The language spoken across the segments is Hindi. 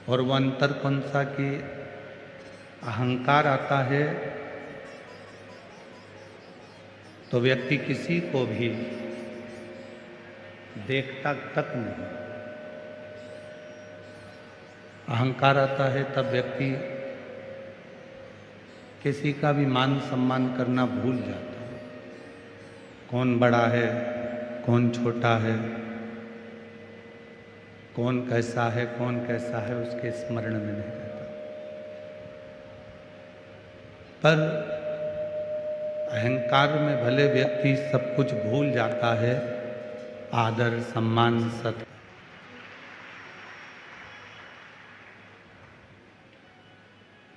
और वो अंतर कौन सा कि अहंकार आता है तो व्यक्ति किसी को भी देखता तक नहीं। अहंकार आता है तब व्यक्ति किसी का भी मान सम्मान करना भूल जाता है। कौन बड़ा है, कौन छोटा है, कौन कैसा है, कौन कैसा है, उसके स्मरण में नहीं रहता। पर अहंकार में भले व्यक्ति सब कुछ भूल जाता है, आदर सम्मान सत्य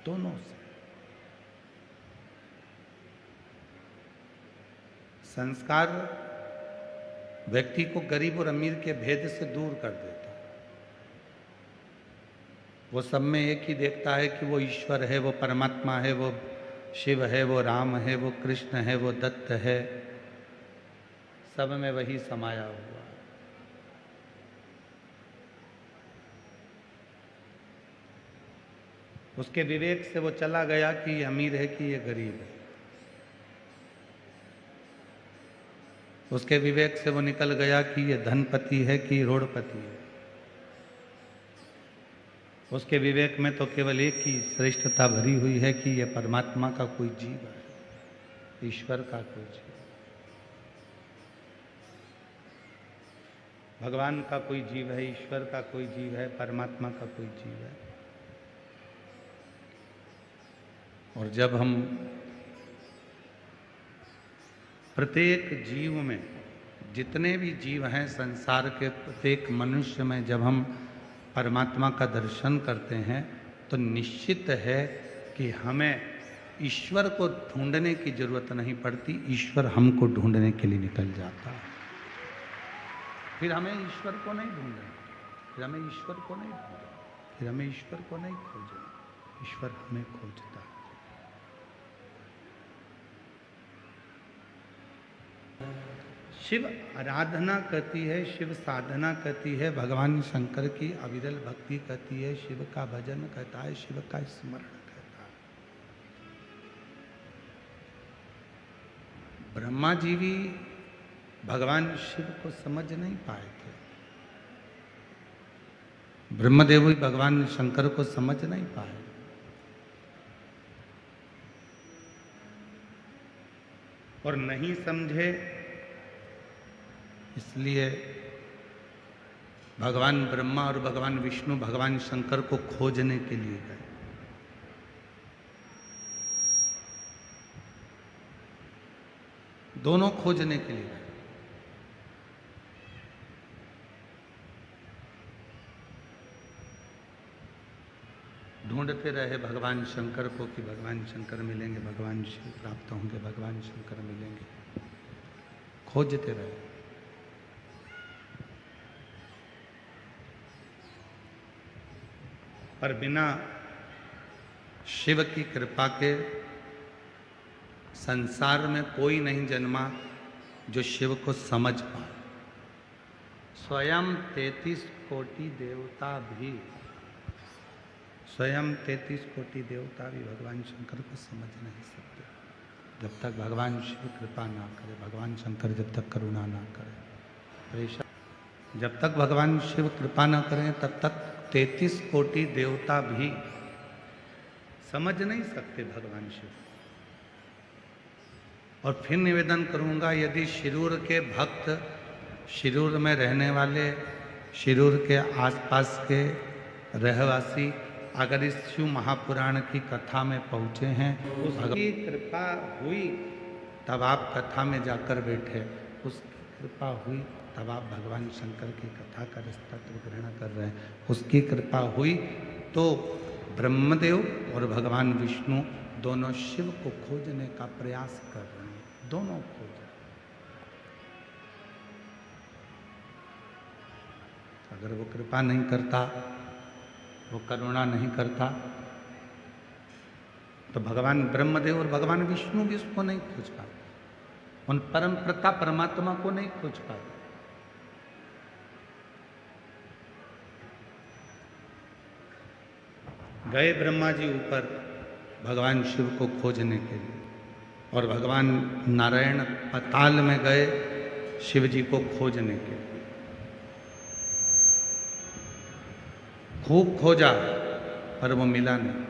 दोनों से। संस्कार व्यक्ति को गरीब और अमीर के भेद से दूर कर देता है। वो सब में एक ही देखता है कि वो ईश्वर है, वो परमात्मा है, वो शिव है, वो राम है, वो कृष्ण है, वो दत्त है, सब में वही समाया हुआ है। उसके विवेक से वो चला गया कि ये अमीर है कि ये गरीब है। उसके विवेक से वो निकल गया कि ये धनपति है कि रोडपति है। उसके विवेक में तो केवल एक ही श्रेष्ठता भरी हुई है कि ये परमात्मा का कोई जीव है, ईश्वर का कोई जीव, भगवान का कोई जीव है, ईश्वर का कोई जीव है, परमात्मा का कोई जीव है। और जब हम प्रत्येक जीव में, जितने भी जीव हैं संसार के, प्रत्येक मनुष्य में जब हम परमात्मा का दर्शन करते हैं तो निश्चित है कि हमें ईश्वर को ढूंढने की जरूरत नहीं पड़ती, ईश्वर हमको ढूंढने के लिए निकल जाता है। फिर हमें ईश्वर को नहीं ढूंढना, फिर हमें ईश्वर को नहीं ढूंढना, फिर हमें ईश्वर को नहीं खोजना, ईश्वर हमें खोजता है। शिव आराधना करती है, शिव साधना करती है, भगवान शंकर की अविरल भक्ति करती है, शिव का भजन करता है, शिव का स्मरण करता है। ब्रह्मा जी भी भगवान शिव को समझ नहीं पाए थे, ब्रह्मदेव भी भगवान शंकर को समझ नहीं पाए। और नहीं समझे इसलिए भगवान ब्रह्मा और भगवान विष्णु भगवान शंकर को खोजने के लिए गए। दोनों खोजने के लिए गए। ढूंढते रहे भगवान शंकर को कि भगवान शंकर मिलेंगे, भगवान शिव प्राप्त होंगे, भगवान शंकर मिलेंगे, खोजते रहे। पर बिना शिव की कृपा के संसार में कोई नहीं जन्मा जो शिव को समझ पाए। स्वयं 33 कोटि देवता भी, स्वयं 33 कोटि देवता भी भगवान शंकर को समझ नहीं सकते जब तक भगवान शिव कृपा ना करे, भगवान शंकर जब तक करुणा ना करे। जब तक भगवान शिव कृपा ना करें तब तक 33 कोटि देवता भी समझ नहीं सकते भगवान शिव। और फिर निवेदन करूंगा, यदि शिरूर के भक्त, शिरूर में रहने वाले, शिरूर के आसपास के रहवासी अगर इस शिव महापुराण की कथा में पहुंचे हैं, उसकी कृपा हुई तब आप कथा में जाकर बैठे, उसकी कृपा हुई तब आप भगवान शंकर की कथा का तत्व ग्रहण कर रहे हैं, उसकी कृपा हुई तो ब्रह्मदेव और भगवान विष्णु दोनों शिव को खोजने का प्रयास कर रहे हैं, दोनों खोज रहे हैं। अगर वो कृपा नहीं करता, वो करुणा नहीं करता, तो भगवान ब्रह्मदेव और भगवान विष्णु भी उसको नहीं खोज पाते, उन परम पिता परमात्मा को नहीं खोज पाते। गए ब्रह्मा जी ऊपर भगवान शिव को खोजने के लिए, और भगवान नारायण पाताल में गए शिव जी को खोजने के लिए। खूब खोजा पर वो मिला नहीं।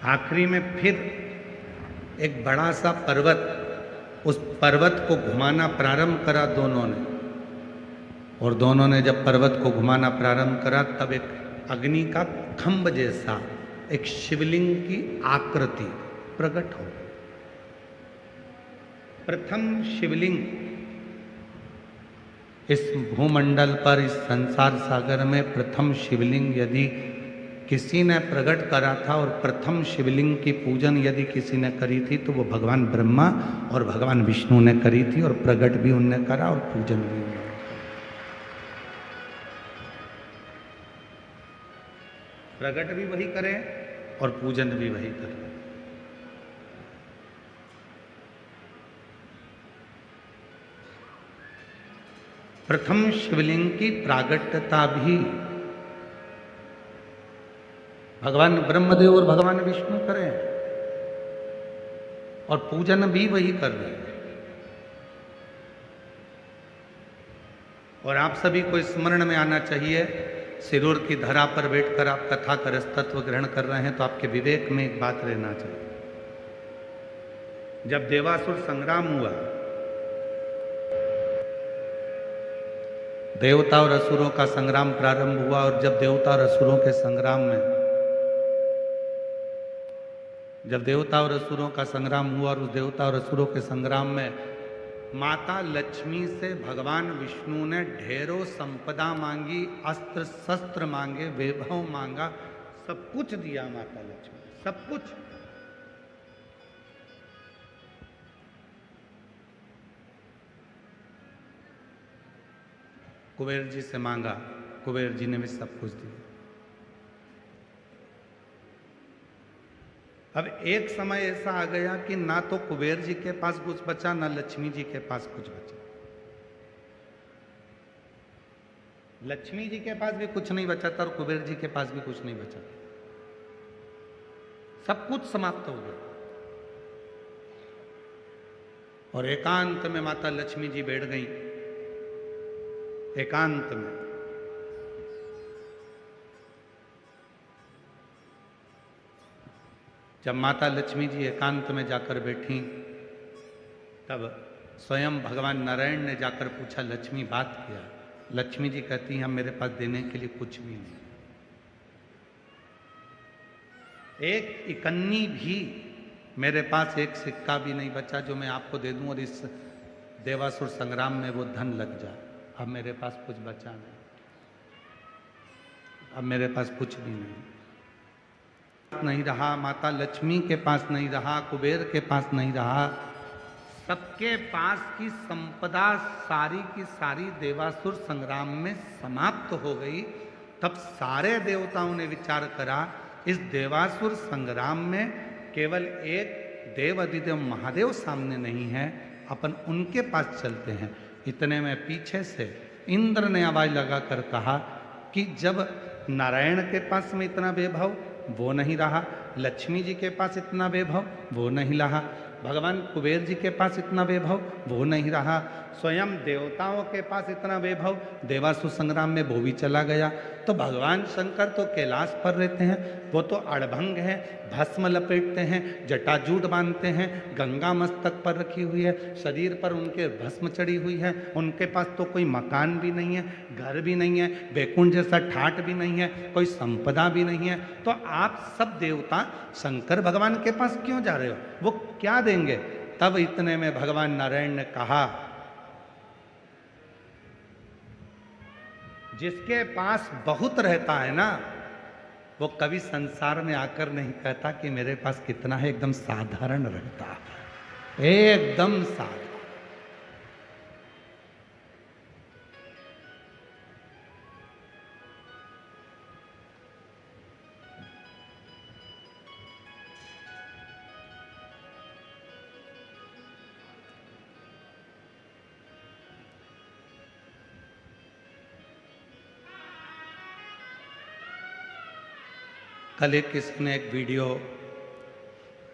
आखिरी में फिर एक बड़ा सा पर्वत, उस पर्वत को घुमाना प्रारंभ करा दोनों ने, और दोनों ने जब पर्वत को घुमाना प्रारंभ करा तब एक अग्नि का खंभ जैसा एक शिवलिंग की आकृति प्रकट हो गई। प्रथम शिवलिंग इस भूमंडल पर, इस संसार सागर में प्रथम शिवलिंग यदि किसी ने प्रकट करा था और प्रथम शिवलिंग की पूजन यदि किसी ने करी थी तो वो भगवान ब्रह्मा और भगवान विष्णु ने करी थी, और प्रकट भी उनने करा और पूजन भी उन्होंने। प्रकट भी वही करें और पूजन भी वही करें। प्रथम शिवलिंग की प्रागट्यता भी भगवान ब्रह्मदेव और भगवान विष्णु करें, और पूजन भी वही कर रहे हैं। और आप सभी को स्मरण में आना चाहिए, सिरूर की धरा पर बैठकर आप कथा का रस तत्व ग्रहण कर रहे हैं तो आपके विवेक में एक बात रहना चाहिए। जब देवासुर संग्राम हुआ, देवता और असुरों का संग्राम प्रारंभ हुआ, और जब देवता और असुरों के संग्राम में, जब देवता और असुरों का संग्राम हुआ और उस देवता और असुरों के संग्राम में माता लक्ष्मी से भगवान विष्णु ने ढेरों संपदा मांगी, अस्त्र शस्त्र मांगे, वैभव मांगा, सब कुछ दिया माता लक्ष्मी, सब कुछ। कुबेर जी से मांगा, कुबेर जी ने भी सब कुछ दिया। अब एक समय ऐसा आ गया कि ना तो कुबेर जी के पास कुछ बचा, ना लक्ष्मी जी के पास कुछ बचा। लक्ष्मी जी के पास भी कुछ नहीं बचा था और कुबेर जी के पास भी कुछ नहीं बचा था। सब कुछ समाप्त हो गया। और एकांत में माता लक्ष्मी जी बैठ गई, एकांत में। जब माता लक्ष्मी जी एकांत में जाकर बैठी तब स्वयं भगवान नारायण ने जाकर पूछा, लक्ष्मी बात किया। लक्ष्मी जी कहती हैं, मेरे पास देने के लिए कुछ भी नहीं, एक इकन्नी भी मेरे पास, एक सिक्का भी नहीं बचा जो मैं आपको दे दूं और इस देवासुर संग्राम में वो धन लग जाए। अब मेरे पास कुछ बचा नहीं, अब मेरे पास कुछ भी नहीं रहा, माता लक्ष्मी के पास नहीं रहा, कुबेर के पास नहीं रहा, सबके पास की संपदा सारी की सारी देवासुर संग्राम में समाप्त हो गई। तब सारे देवताओं ने विचार करा, इस देवासुर संग्राम में केवल एक देव अधिदेव महादेव सामने नहीं है, अपन उनके पास चलते हैं। इतने में पीछे से इंद्र ने आवाज लगाकर कहा कि जब नारायण के पास में इतना वैभव वो नहीं रहा, लक्ष्मी जी के पास इतना वैभव वो नहीं रहा, भगवान कुबेर जी के पास इतना वैभव वो नहीं रहा, स्वयं देवताओं के पास इतना वैभव देवासुर संग्राम में वो भी चला गया, तो भगवान शंकर तो कैलाश पर रहते हैं, वो तो अड़भंग है, भस्म लपेटते हैं, जटाजूट बांधते हैं, गंगा मस्तक पर रखी हुई है, शरीर पर उनके भस्म चढ़ी हुई है, उनके पास तो कोई मकान भी नहीं है, घर भी नहीं है, वैकुंठ जैसा ठाट भी नहीं है, कोई संपदा भी नहीं है, तो आप सब देवता शंकर भगवान के पास क्यों जा रहे हो, वो क्या देंगे। तब इतने में भगवान नारायण ने कहा, जिसके पास बहुत रहता है ना, वो कभी संसार में आकर नहीं कहता कि मेरे पास कितना है, एकदम साधारण रहता है, एकदम साधारण। कल एक किसी ने एक वीडियो,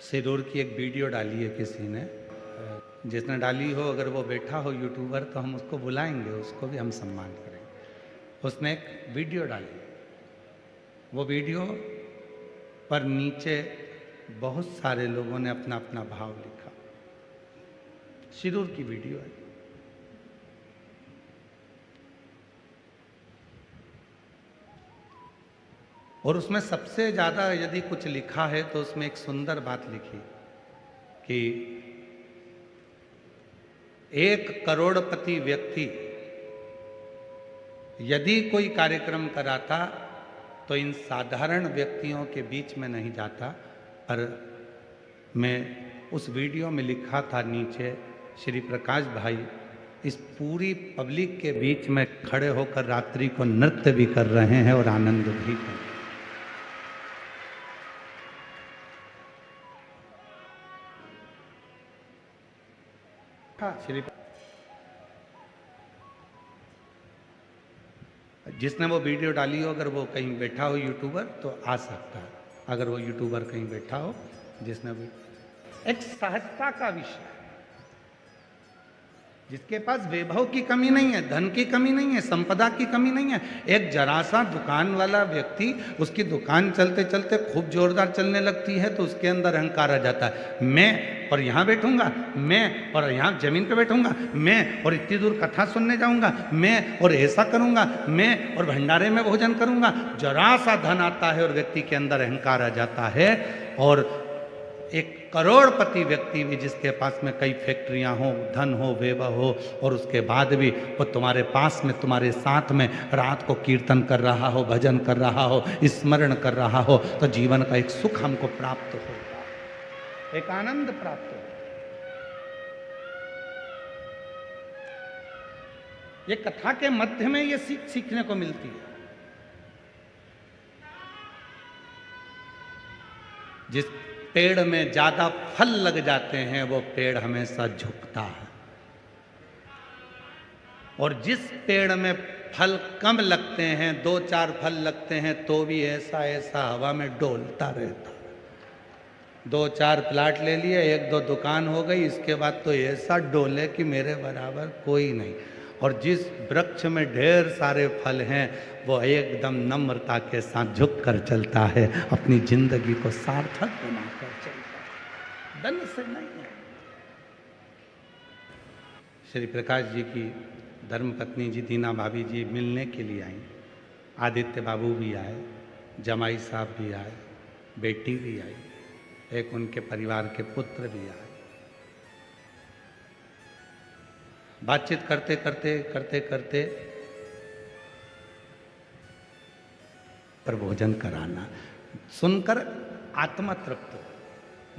सिरूर की एक वीडियो डाली है किसी ने, जिसने डाली हो अगर वो बैठा हो यूट्यूबर तो हम उसको बुलाएंगे, उसको भी हम सम्मान करेंगे। उसने एक वीडियो डाली, वो वीडियो पर नीचे बहुत सारे लोगों ने अपना अपना भाव लिखा। सिरूर की वीडियो है। और उसमें सबसे ज़्यादा यदि कुछ लिखा है तो उसमें एक सुंदर बात लिखी कि 1 करोड़पति व्यक्ति यदि कोई कार्यक्रम कराता तो इन साधारण व्यक्तियों के बीच में नहीं जाता। पर मैं उस वीडियो में लिखा था नीचे, श्री प्रकाश भाई इस पूरी पब्लिक के बीच में खड़े होकर रात्रि को नृत्य भी कर रहे हैं और आनंद भी कर रहे हैं। श्री जिसने वो वीडियो डाली हो अगर वो कहीं बैठा हो यूट्यूबर तो आ सकता है, अगर वो यूट्यूबर कहीं बैठा हो जिसने भी, एक सहजता का विषय, जिसके पास वैभव की कमी नहीं है, धन की कमी नहीं है, संपदा की कमी नहीं है। एक जरा सा दुकान वाला व्यक्ति, उसकी दुकान चलते चलते खूब जोरदार चलने लगती है तो उसके अंदर अहंकार आ जाता है। मैं और यहाँ बैठूंगा, मैं और यहाँ जमीन पे बैठूंगा, मैं और इतनी दूर कथा सुनने जाऊंगा, मैं और ऐसा करूंगा, मैं और भंडारे में भोजन करूंगा। जरा सा धन आता है और व्यक्ति के अंदर अहंकार आ जाता है। और 1 करोड़पति व्यक्ति भी जिसके पास में कई फैक्ट्रियां हो, धन हो, वैभव हो, और उसके बाद भी वो तुम्हारे पास में, तुम्हारे साथ में रात को कीर्तन कर रहा हो, भजन कर रहा हो, स्मरण कर रहा हो, तो जीवन का एक सुख हमको प्राप्त होगा, एक आनंद प्राप्त होगा। ये कथा के मध्य में ये सीख सीखने को मिलती है। जिस पेड़ में ज्यादा फल लग जाते हैं वो पेड़ हमेशा झुकता है, और जिस पेड़ में फल कम लगते हैं, 2-4 फल लगते हैं तो भी ऐसा ऐसा हवा में डोलता रहता है। 2-4 प्लाट ले लिए, 1-2 दुकान हो गई, इसके बाद तो ऐसा डोले कि मेरे बराबर कोई नहीं। और जिस वृक्ष में ढेर सारे फल हैं वो एकदम नम्रता के साथ झुक कर चलता है, अपनी जिंदगी को सार्थक बनाकर चलता है, धन से नहीं है। श्री प्रकाश जी की धर्मपत्नी जी दीना भाभी जी मिलने के लिए आई, आदित्य बाबू भी आए, जमाई साहब भी आए, बेटी भी आई, एक उनके परिवार के पुत्र भी आए। बातचीत करते करते करते करते पर भोजन कराना, सुनकर आत्मा तृप्त हो,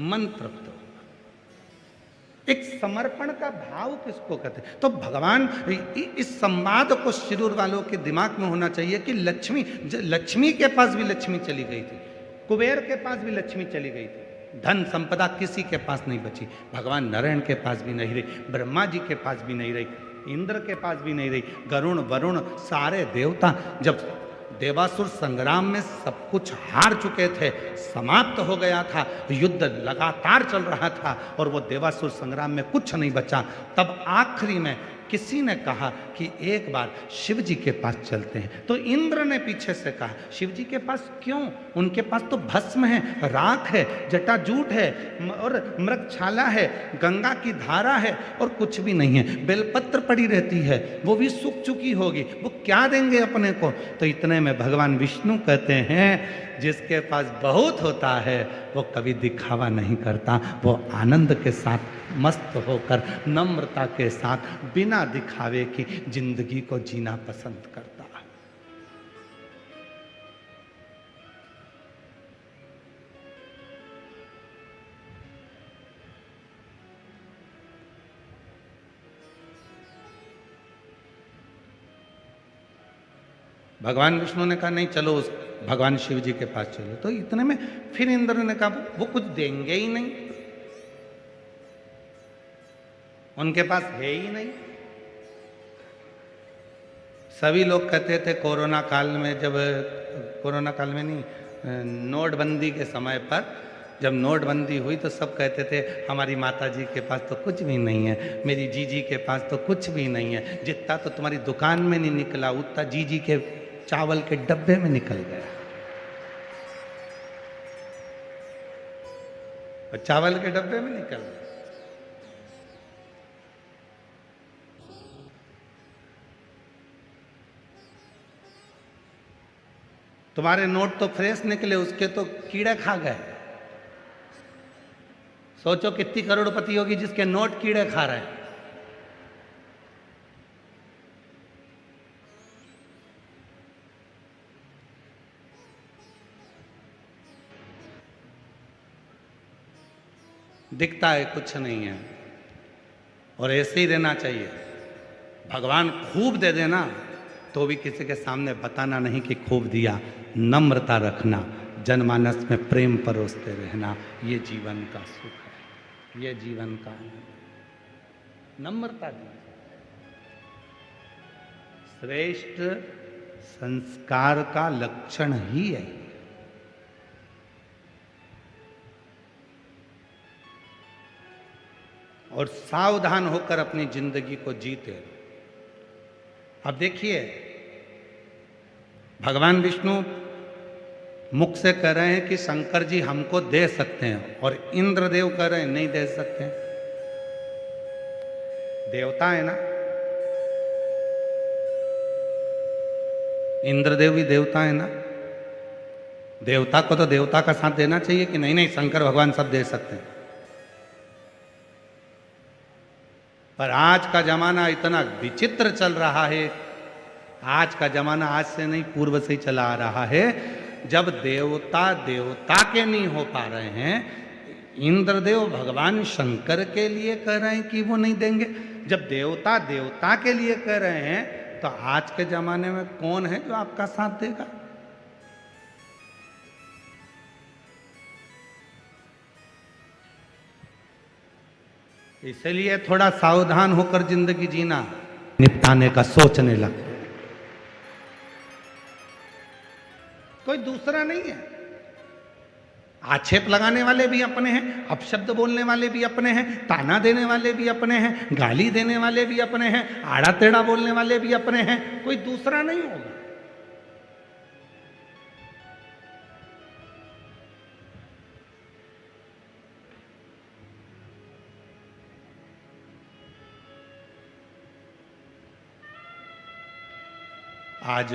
मन तृप्त हो। एक समर्पण का भाव किसको कहते हैं? तो भगवान इस संवाद को शिरूर वालों के दिमाग में होना चाहिए कि लक्ष्मी के पास भी लक्ष्मी चली गई थी, कुबेर के पास भी लक्ष्मी चली गई थी, धन संपदा किसी के पास नहीं बची। भगवान नारायण के पास भी नहीं रही, ब्रह्मा जी के पास भी नहीं रही, इंद्र के पास भी नहीं रही, गरुण वरुण सारे देवता जब देवासुर संग्राम में सब कुछ हार चुके थे, समाप्त हो गया था, युद्ध लगातार चल रहा था और वो देवासुर संग्राम में कुछ नहीं बचा, तब आखिरी में किसी ने कहा कि एक बार शिव जी के पास चलते हैं। तो इंद्र ने पीछे से कहा शिव जी के पास क्यों? उनके पास तो भस्म है, राख है, जटाजूट है और मृगछाला है, गंगा की धारा है और कुछ भी नहीं है, बेलपत्र पड़ी रहती है, वो भी सूख चुकी होगी, वो क्या देंगे अपने को? तो इतने में भगवान विष्णु कहते हैं जिसके पास बहुत होता है वो कभी दिखावा नहीं करता, वो आनंद के साथ मस्त होकर नम्रता के साथ बिना दिखावे की जिंदगी को जीना पसंद करता है। भगवान विष्णु ने कहा नहीं चलो उस भगवान शिव जी के पास चलो। तो इतने में फिर इंद्र ने कहा वो कुछ देंगे ही नहीं, उनके पास है ही नहीं। सभी लोग कहते थे कोरोना काल में, जब कोरोना काल में नहीं, नोटबंदी के समय पर जब नोटबंदी हुई तो सब कहते थे हमारी माता जी के पास तो कुछ भी नहीं है, मेरी जीजी के पास तो कुछ भी नहीं है, जितना तो तुम्हारी दुकान में नहीं निकला उतना जीजी के चावल के डब्बे में निकल गया। और चावल के डब्बे में निकल गया। तुम्हारे नोट तो फ्रेश निकले, उसके तो कीड़े खा गए। सोचो कितनी करोड़पति होगी जिसके नोट कीड़े खा रहे हैं। दिखता है कुछ नहीं है, और ऐसे ही रहना चाहिए। भगवान खूब दे देना तो भी किसी के सामने बताना नहीं कि खूब दिया। नम्रता रखना, जनमानस में प्रेम परोसते रहना, ये जीवन का सुख है, ये जीवन का नम्रता दी। श्रेष्ठ संस्कार का लक्षण ही है। और सावधान होकर अपनी जिंदगी को जीते। अब देखिए, भगवान विष्णु मुख से कह रहे हैं कि शंकर जी हमको दे सकते हैं, और इंद्रदेव कह रहे हैं नहीं दे सकते हैं। देवता है ना, इंद्रदेव भी देवता है ना। देवता को तो देवता का साथ देना चाहिए कि नहीं नहीं शंकर भगवान सब दे सकते हैं। पर आज का जमाना इतना विचित्र चल रहा है। आज का जमाना आज से नहीं पूर्व से ही चला आ रहा है। जब देवता देवता के नहीं हो पा रहे हैं, इंद्रदेव भगवान शंकर के लिए कह रहे हैं कि वो नहीं देंगे। जब देवता देवता के लिए कह रहे हैं, तो आज के जमाने में कौन है जो आपका साथ देगा? इसलिए थोड़ा सावधान होकर जिंदगी जीना, निपटाने का सोचने लगते। कोई दूसरा नहीं है। आक्षेप लगाने वाले भी अपने हैं, अपशब्द बोलने वाले भी अपने हैं, ताना देने वाले भी अपने हैं, गाली देने वाले भी अपने हैं, आड़ा टेढ़ा बोलने वाले भी अपने हैं। कोई दूसरा नहीं होगा। आज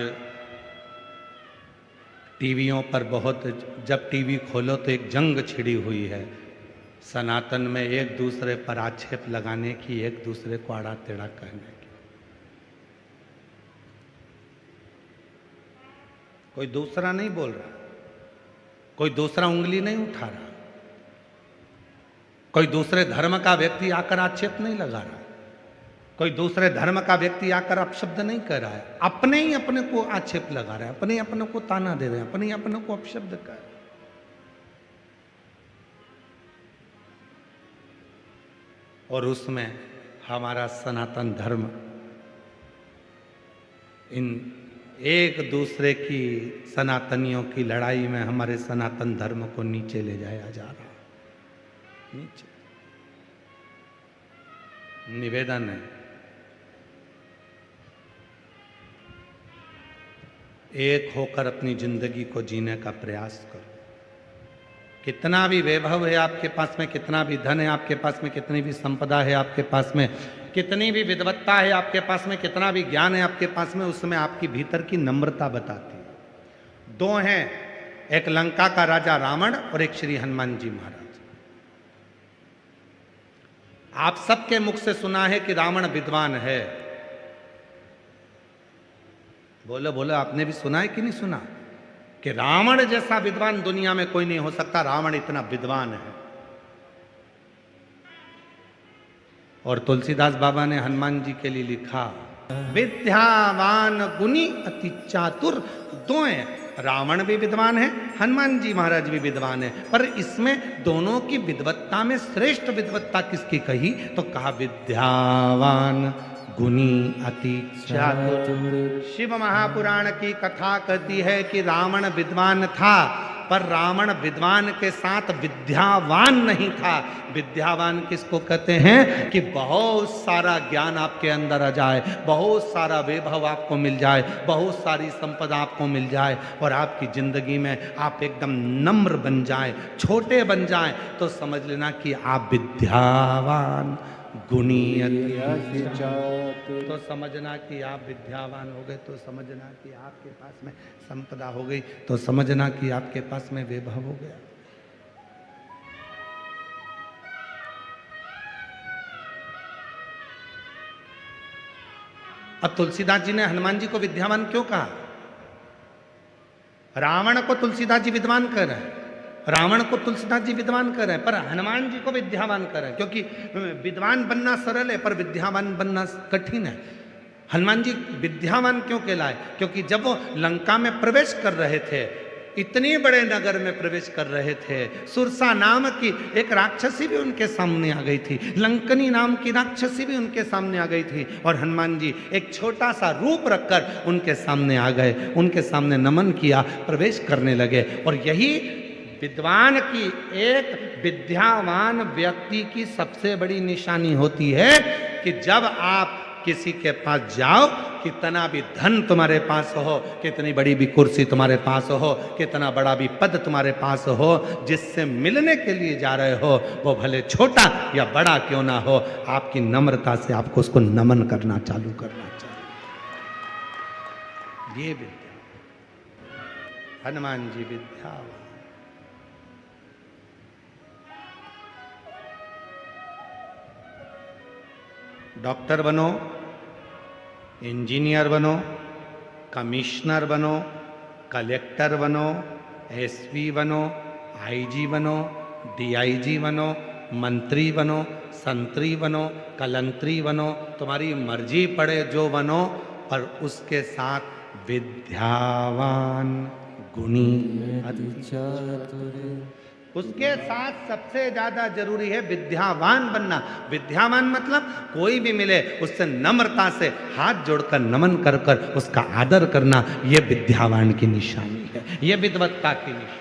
टीवियों पर बहुत, जब टीवी खोलो तो एक जंग छिड़ी हुई है सनातन में, एक दूसरे पर आक्षेप लगाने की, एक दूसरे को आड़ा टेढ़ा कहने की। कोई दूसरा नहीं बोल रहा, कोई दूसरा उंगली नहीं उठा रहा, कोई दूसरे धर्म का व्यक्ति आकर आक्षेप नहीं लगा रहा, कोई दूसरे धर्म का व्यक्ति आकर अपशब्द नहीं कर रहा है। अपने ही अपने को आक्षेप लगा रहा है, अपने ही अपने को ताना दे रहे हैं, अपने ही अपने को अपशब्द कर रहे हैं। और उसमें हमारा सनातन धर्म इन एक दूसरे की, सनातनियों की लड़ाई में हमारे सनातन धर्म को नीचे ले जाया जा रहा है। नीचे निवेदन है, एक होकर अपनी जिंदगी को जीने का प्रयास करो। कितना भी वैभव है आपके पास में, कितना भी धन है आपके पास में, कितनी भी संपदा है आपके पास में, कितनी भी विद्वत्ता है आपके पास में, कितना भी ज्ञान है आपके पास में, उसमें आपकी भीतर की नम्रता बताती है। दो हैं, एक लंका का राजा रावण और एक श्री हनुमान जी महाराज। आप सबके मुख से सुना है कि रावण विद्वान है। बोलो बोलो, आपने भी सुना है कि नहीं सुना कि रावण जैसा विद्वान दुनिया में कोई नहीं हो सकता। रावण इतना विद्वान है। और तुलसीदास बाबा ने हनुमान जी के लिए लिखा, विद्यावान गुणी अति चातुर। दो हैं, रावण भी विद्वान है, हनुमान जी महाराज भी विद्वान है। पर इसमें दोनों की विद्वत्ता में श्रेष्ठ विद्वत्ता किसकी कही? तो कहा विद्यावान गुणी अति चातुर। शिव महापुराण की कथा कहती है कि रावण विद्वान था, पर रावण विद्वान के साथ विद्यावान नहीं था। विद्यावान किसको कहते हैं कि बहुत सारा ज्ञान आपके अंदर आ जाए, बहुत सारा वैभव आपको मिल जाए, बहुत सारी संपदा आपको मिल जाए और आपकी जिंदगी में आप एकदम नम्र बन जाएं, छोटे बन जाएं, तो समझ लेना कि आप विद्यावान गुणी अति चातुर। तो समझना कि आप विद्यावान हो गए, तो समझना कि आपके पास में संपदा हो गई, तो समझना कि आपके पास में वैभव हो गया। अब तुलसीदास जी ने हनुमान जी को विद्यावान क्यों कहा? रावण को तुलसीदास जी विद्वान कह रहे हैं, रावण को तुलसीदास जी विद्वान कर रहे हैं, पर हनुमान जी को विद्यावान कर रहे हैं, क्योंकि विद्वान बनना सरल है पर विद्यावान बनना कठिन है। हनुमान जी विद्यावान क्यों कहलाए? क्योंकि जब वो लंका में प्रवेश कर रहे थे, इतने बड़े नगर में प्रवेश कर रहे थे, सुरसा नाम की एक राक्षसी भी उनके सामने आ गई थी, लंकनी नाम की राक्षसी भी उनके सामने आ गई थी, और हनुमान जी एक छोटा सा रूप रखकर उनके सामने आ गए, उनके सामने नमन किया, प्रवेश करने लगे। और यही विद्वान की, एक विद्यावान व्यक्ति की सबसे बड़ी निशानी होती है कि जब आप किसी के पास जाओ, कितना भी धन तुम्हारे पास हो, कितनी बड़ी भी कुर्सी तुम्हारे पास हो, कितना बड़ा भी पद तुम्हारे पास हो, जिससे मिलने के लिए जा रहे हो, वो भले छोटा या बड़ा क्यों ना हो, आपकी नम्रता से आपको उसको नमन करना चालू करना चाहिए। ये विद्या, हनुमान जी विद्या। डॉक्टर बनो, इंजीनियर बनो, कमिश्नर बनो, कलेक्टर बनो, एसपी बनो, आईजी बनो, डीआईजी बनो, मंत्री बनो, संतरी बनो, कलंतरी बनो, तुम्हारी मर्जी पड़े जो बनो, पर उसके साथ विद्यावान गुणी अति चातुर। उसके साथ सबसे ज्यादा जरूरी है विद्यावान बनना। विद्यावान मतलब कोई भी मिले उससे नम्रता से हाथ जोड़कर नमन कर कर उसका आदर करना, यह विद्यावान की निशानी है, यह विद्वत्ता की निशानी।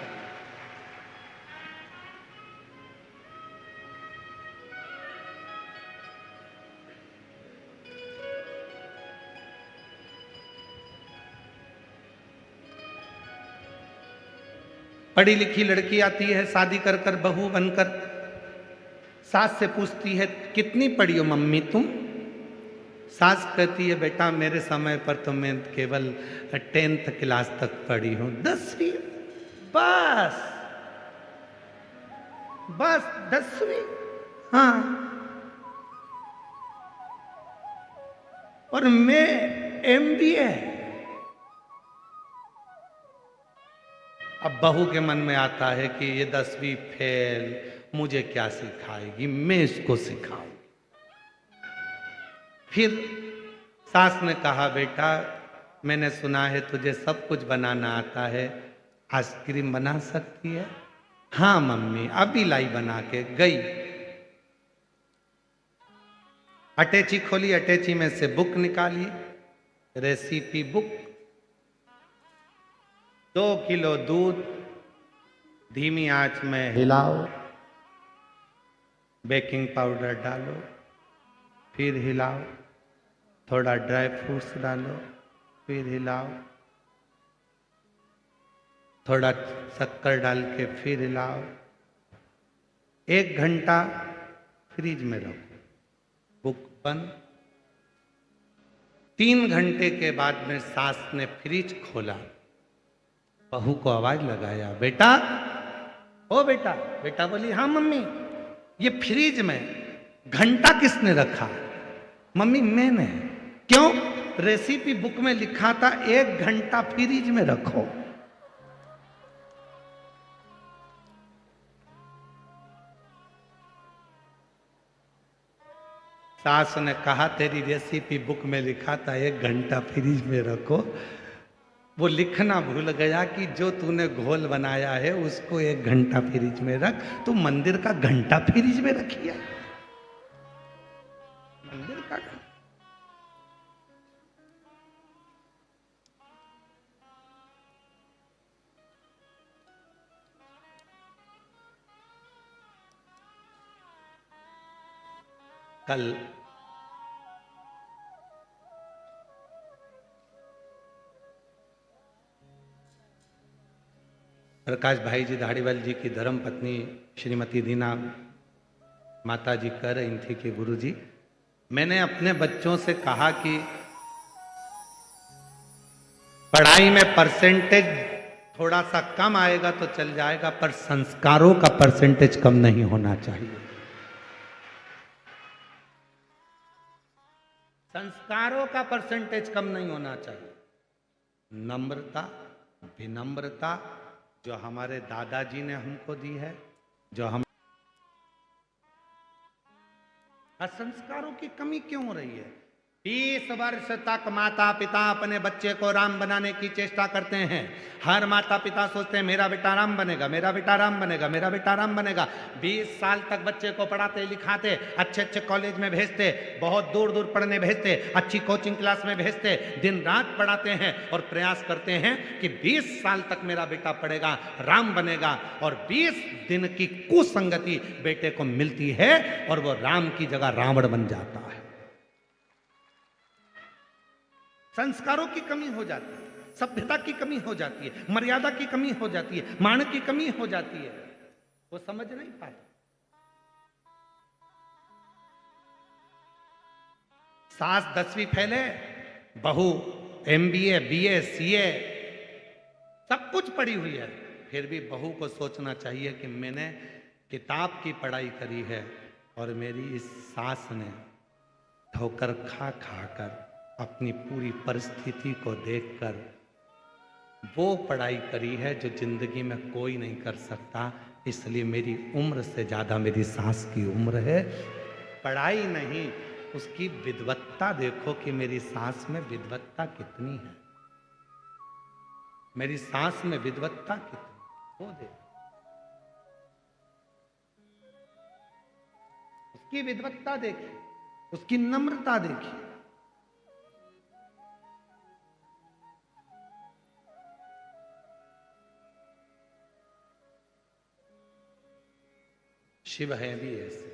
पढ़ी लिखी लड़की आती है शादी कर कर बहू बनकर, सास से पूछती है कितनी पढ़ी हो मम्मी तुम? सास कहती है बेटा मेरे समय पर तो मैं केवल 10th क्लास तक पढ़ी हूं। 10वीं? बस बस 10वीं? हाँ। और मैं MBA। अब बहू के मन में आता है कि ये 10वीं फेल, मुझे क्या सिखाएगी, मैं इसको सिखाऊं। फिर सास ने कहा बेटा मैंने सुना है तुझे सब कुछ बनाना आता है, आइसक्रीम बना सकती है? हाँ मम्मी, अभी लाई बना के गई। अटैची खोली, अटैची में से बुक निकाली, रेसिपी बुक। 2 किलो दूध धीमी आंच में हिलाओ, बेकिंग पाउडर डालो, फिर हिलाओ, थोड़ा ड्राई फ्रूट्स डालो, फिर हिलाओ, थोड़ा शक्कर डाल के फिर हिलाओ, 1 घंटा फ्रिज में रखो, बुक बंद। 3 घंटे के बाद में सास ने फ्रिज खोला, बहू को आवाज लगाया बेटा, ओ बेटा। बेटा बोली हाँ मम्मी। ये फ्रिज में घंटा किसने रखा? मम्मी मैंने। क्यों? रेसिपी बुक में लिखा था 1 घंटा फ्रिज में रखो। सास ने कहा तेरी रेसिपी बुक में लिखा था 1 घंटा फ्रिज में रखो, वो लिखना भूल गया कि जो तूने घोल बनाया है उसको 1 घंटा फ्रिज में रख। तू मंदिर का घंटा फ्रिज में रखिया, मंदिर का घंटा। कल प्रकाश भाई जी धाड़ीवाल जी की धर्म पत्नी श्रीमती दीना माता जी कह रही थी कि गुरुजी, मैंने अपने बच्चों से कहा कि पढ़ाई में परसेंटेज थोड़ा सा कम आएगा तो चल जाएगा, पर संस्कारों का परसेंटेज कम नहीं होना चाहिए। संस्कारों का परसेंटेज कम नहीं होना चाहिए। नम्रता, विनम्रता जो हमारे दादाजी ने हमको दी है, जो हम संस्कारों की कमी क्यों हो रही है? 20 वर्ष तक माता पिता अपने बच्चे को राम बनाने की चेष्टा करते हैं। हर माता पिता सोचते हैं मेरा बेटा राम बनेगा, मेरा बेटा राम बनेगा, मेरा बेटा राम बनेगा। 20 साल तक बच्चे को पढ़ाते लिखाते, अच्छे अच्छे कॉलेज में भेजते, बहुत दूर दूर पढ़ने भेजते, अच्छी कोचिंग क्लास में भेजते, दिन रात पढ़ाते हैं और प्रयास करते हैं कि 20 साल तक मेरा बेटा पढ़ेगा, राम बनेगा। और 20 दिन की कुसंगति बेटे को मिलती है और वो राम की जगह रावण बन जाता है। संस्कारों की कमी हो जाती है, सभ्यता की कमी हो जाती है, मर्यादा की कमी हो जाती है, मान की कमी हो जाती है। वो समझ नहीं पाते। सास 10वीं फेल है, बहू MBA BA CA सब कुछ पढ़ी हुई है, फिर भी बहू को सोचना चाहिए कि मैंने किताब की पढ़ाई करी है और मेरी इस सास ने ठोकर खा खा कर अपनी पूरी परिस्थिति को देखकर वो पढ़ाई करी है जो जिंदगी में कोई नहीं कर सकता, इसलिए मेरी उम्र से ज्यादा मेरी सास की उम्र है। पढ़ाई नहीं, उसकी विद्वत्ता देखो कि मेरी सास में विद्वत्ता कितनी है, मेरी सास में विद्वत्ता कितनी, वो देखो उसकी विद्वत्ता देखिए, उसकी नम्रता देखिए। शिव है भी ऐसे।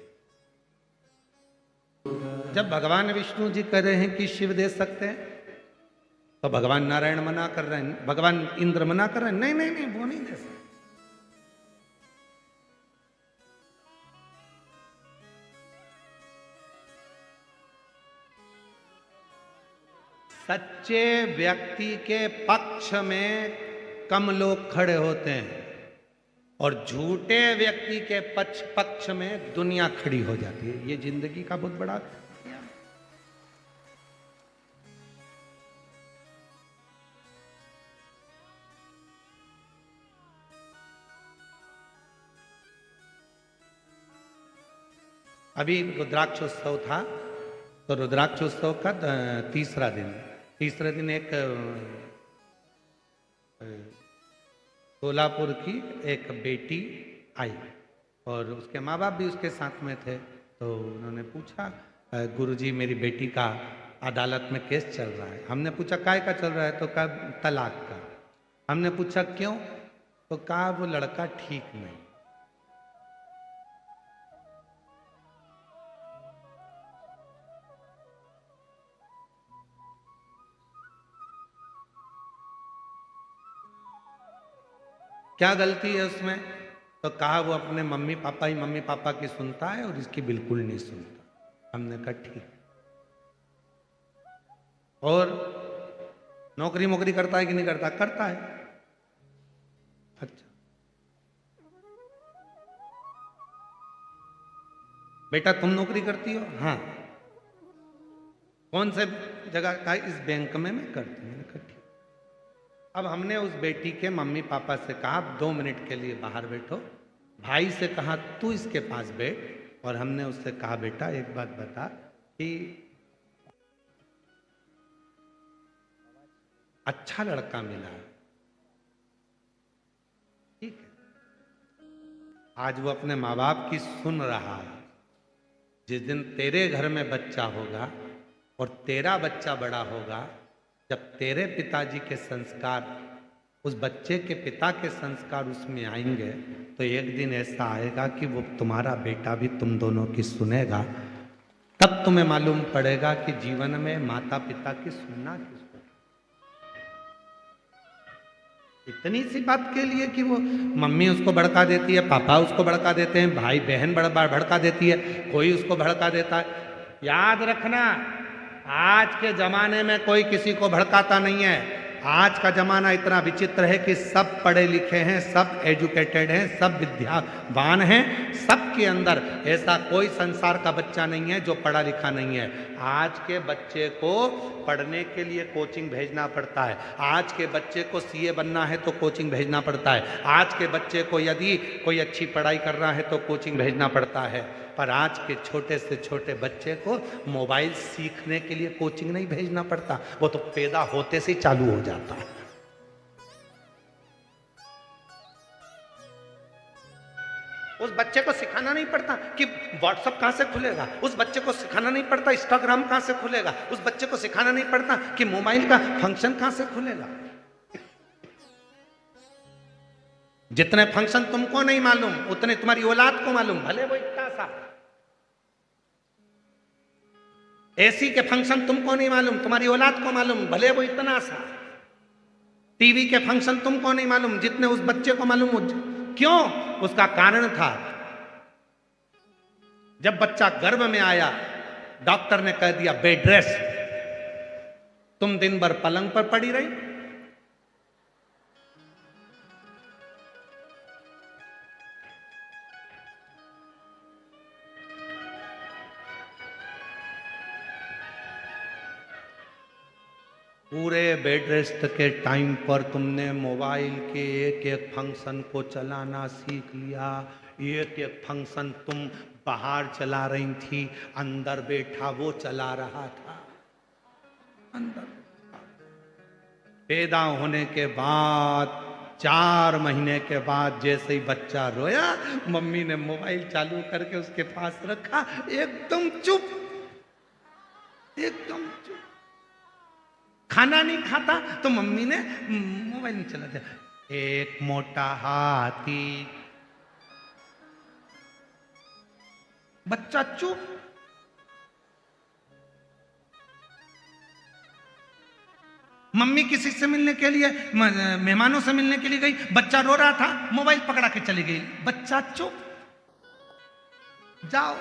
जब भगवान विष्णु जी कह रहे हैं कि शिव दे सकते हैं, तो भगवान नारायण मना कर रहे हैं, भगवान इंद्र मना कर रहे हैं, नहीं नहीं नहीं वो नहीं दे सकते। सच्चे व्यक्ति के पक्ष में कम लोग खड़े होते हैं और झूठे व्यक्ति के पक्ष में दुनिया खड़ी हो जाती है। ये जिंदगी का बहुत बड़ा अभी रुद्राक्षोत्सव था, तो रुद्राक्षोत्सव का तीसरा दिन एक सोलापुर की एक बेटी आई और उसके माँ बाप भी उसके साथ में थे। तो उन्होंने पूछा, गुरुजी मेरी बेटी का अदालत में केस चल रहा है। हमने पूछा काय का चल रहा है? तो कहा तलाक का। हमने पूछा क्यों? तो कहा वो लड़का ठीक नहीं। क्या गलती है उसमें? तो कहा वो अपने मम्मी पापा की सुनता है और इसकी बिल्कुल नहीं सुनता। हमने कहा ठीक। और नौकरी करता है कि नहीं करता? करता है। अच्छा बेटा तुम नौकरी करती हो? हाँ। कौन से जगह का? इस बैंक में मैं करती हूँ। मैंने कहा ठीक। अब हमने उस बेटी के मम्मी पापा से कहा 2 मिनट के लिए बाहर बैठो। भाई से कहा तू इसके पास बैठ। और हमने उससे कहा बेटा एक बात बता कि अच्छा लड़का मिला है, ठीक है, आज वो अपने माँ बाप की सुन रहा है। जिस दिन तेरे घर में बच्चा होगा और तेरा बच्चा बड़ा होगा, जब तेरे पिताजी के संस्कार उस बच्चे के पिता के संस्कार उसमें आएंगे, तो एक दिन ऐसा आएगा कि वो तुम्हारा बेटा भी तुम दोनों की सुनेगा तब तुम्हें मालूम पड़ेगा कि जीवन में माता पिता की सुनना किसको। इतनी सी बात के लिए कि वो मम्मी उसको भड़का देती है, पापा उसको भड़का देते हैं, भाई बहन भड़का देती है, कोई उसको भड़का देता है। याद रखना, आज के जमाने में कोई किसी को भड़काता नहीं है। आज का जमाना इतना विचित्र है कि सब पढ़े लिखे हैं, सब एजुकेटेड हैं, सब विद्यावान हैं, सबके अंदर ऐसा कोई संसार का बच्चा नहीं है जो पढ़ा लिखा नहीं है। आज के बच्चे को पढ़ने के लिए कोचिंग भेजना पड़ता है, आज के बच्चे को सीए बनना है तो कोचिंग भेजना पड़ता है, आज के बच्चे को यदि कोई अच्छी पढ़ाई कर रहा है तो कोचिंग भेजना पड़ता है। पर आज के छोटे से छोटे बच्चे को मोबाइल सीखने के लिए कोचिंग नहीं भेजना पड़ता, वो तो पैदा होते से चालू हो जाता है। उस बच्चे को सिखाना नहीं पड़ता कि व्हाट्सएप कहां से खुलेगा, उस बच्चे को सिखाना नहीं पड़ता इंस्टाग्राम कहां से खुलेगा, उस बच्चे को सिखाना नहीं पड़ता कि मोबाइल का फंक्शन कहां से खुलेगा। जितने फंक्शन तुमको नहीं मालूम उतने तुम्हारी औलाद को मालूम, भले वो इतना सा। एसी के फंक्शन तुमको नहीं मालूम, तुम्हारी औलाद को मालूम, भले वो इतना सा। टीवी के फंक्शन तुमको नहीं मालूम जितने उस बच्चे को मालूम। क्यों? उसका कारण था, जब बच्चा गर्भ में आया डॉक्टर ने कह दिया बेड रेस्ट, तुम दिन भर पलंग पर पड़ी रही। पूरे बेड रेस्ट के टाइम पर तुमने मोबाइल के एक एक फंक्शन को चलाना सीख लिया। एक एक फंक्शन तुम बाहर चला रही थी, अंदर बैठा वो चला रहा था। अंदर पैदा होने के बाद 4 महीने के बाद जैसे ही बच्चा रोया, मम्मी ने मोबाइल चालू करके उसके पास रखा, एकदम चुप, एकदम चुप। खाना नहीं खाता तो मम्मी ने मोबाइल नहीं चला दिया। एक मोटा हाथी, बच्चा चुप। मम्मी किसी से मिलने के लिए, मेहमानों से मिलने के लिए गई, बच्चा रो रहा था, मोबाइल पकड़ा के चली गई, बच्चा चुप। जाओ,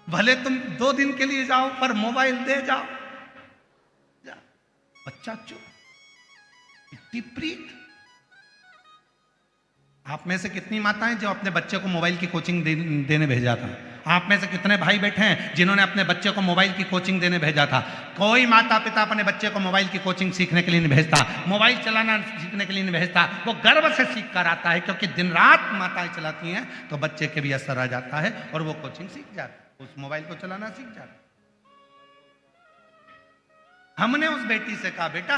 भले तुम 2 दिन के लिए जाओ पर मोबाइल दे जाओ, बच्चा चुप। विपरीत। आप में से कितनी माताएं जो अपने बच्चे को मोबाइल की कोचिंग देने भेजा था? आप में से कितने भाई बैठे हैं जिन्होंने अपने बच्चे को मोबाइल की कोचिंग देने भेजा था? कोई माता पिता अपने बच्चे को मोबाइल की कोचिंग सीखने के लिए नहीं भेजता, मोबाइल चलाना सीखने के लिए नहीं भेजता। वो गर्व से सीख कर आता है, क्योंकि दिन रात माताएं चलाती हैं तो बच्चे के भी असर आ जाता है और वो कोचिंग सीख जाता है, उस मोबाइल को चलाना सीख जाता है। हमने उस बेटी से कहा बेटा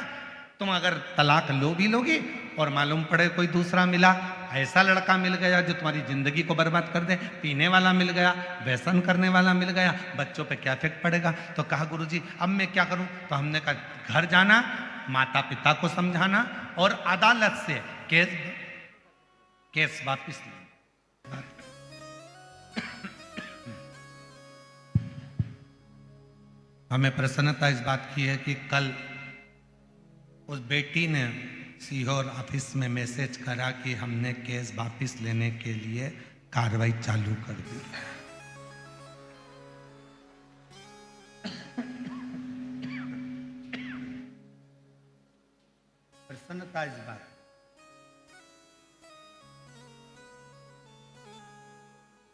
तुम अगर तलाक लो भी लोगी और मालूम पड़े कोई दूसरा मिला, ऐसा लड़का मिल गया जो तुम्हारी जिंदगी को बर्बाद कर दे, पीने वाला मिल गया, व्यसन करने वाला मिल गया, बच्चों पे क्या इफेक्ट पड़ेगा? तो कहा गुरुजी अब मैं क्या करूं? तो हमने कहा घर जाना, माता पिता को समझाना और अदालत से केस वापिस लेना। हमें प्रसन्नता इस बात की है कि कल उस बेटी ने सीहोर ऑफिस में मैसेज करा कि हमने केस वापस लेने के लिए कार्रवाई चालू कर दी। प्रसन्नता इस बात।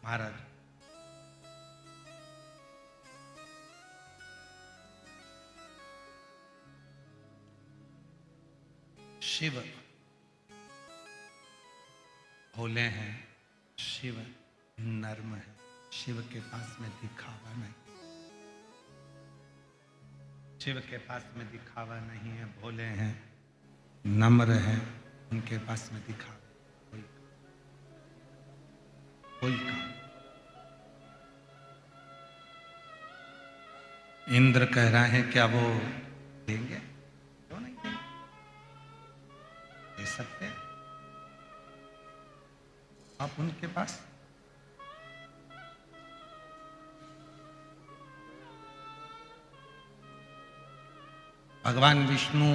महाराज शिव भोले हैं, शिव नर्म है, शिव के पास में दिखावा नहीं, शिव के पास में दिखावा नहीं है। भोले हैं, नम्र हैं, उनके पास में दिखावा कोई काम। इंद्र कह रहा है क्या वो देंगे? क्यों नहीं देंगे? दे सकते हैं आप उनके पास। भगवान विष्णु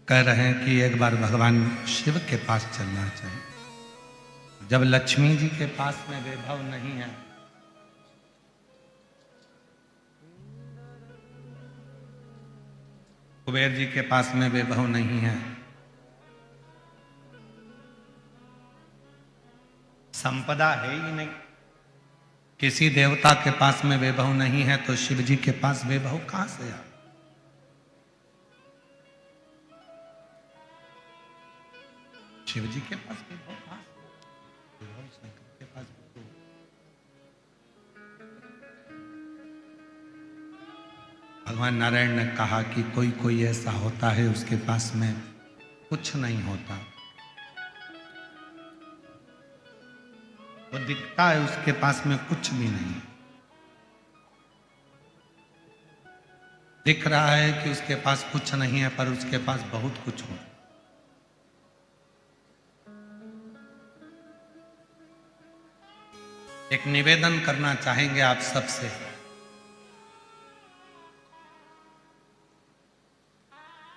कह रहे हैं कि एक बार भगवान शिव के पास चलना चाहिए। जब लक्ष्मी जी के पास में वैभव नहीं है, कुबेर जी के पास में वैभव नहीं है, संपदा है ही नहीं, किसी देवता के पास में वैभव नहीं है, तो शिव जी के पास वैभव कहां से आ? शिव जी के पास वैभव कहां से? वैभव शंकर के पास वैभव। भगवान नारायण ने कहा कि कोई कोई ऐसा होता है उसके पास में कुछ नहीं होता, वो दिखता है उसके पास में कुछ भी नहीं, दिख रहा है कि उसके पास कुछ नहीं है पर उसके पास बहुत कुछ हो। एक निवेदन करना चाहेंगे आप सबसे,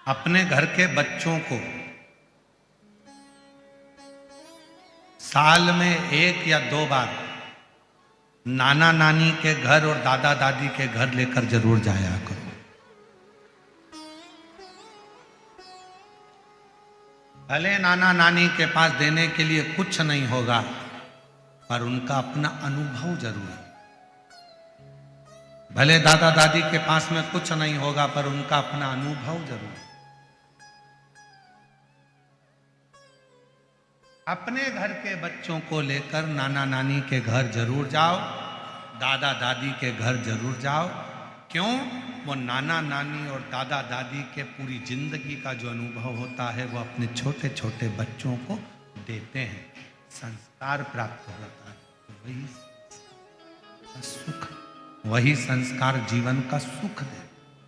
अपने घर के बच्चों को साल में 1 या 2 बार नाना नानी के घर और दादा दादी के घर लेकर जरूर जाया करो। भले नाना नानी के पास देने के लिए कुछ नहीं होगा पर उनका अपना अनुभव जरूर है। भले दादा दादी के पास में कुछ नहीं होगा पर उनका अपना अनुभव जरूर है। अपने घर के बच्चों को लेकर नाना नानी के घर जरूर जाओ, दादा दादी के घर जरूर जाओ। क्यों? वो नाना नानी और दादा दादी के पूरी जिंदगी का जो अनुभव होता है वो अपने छोटे छोटे बच्चों को देते हैं, संस्कार प्राप्त होता है, वही सुख, वही संस्कार जीवन का सुख दे,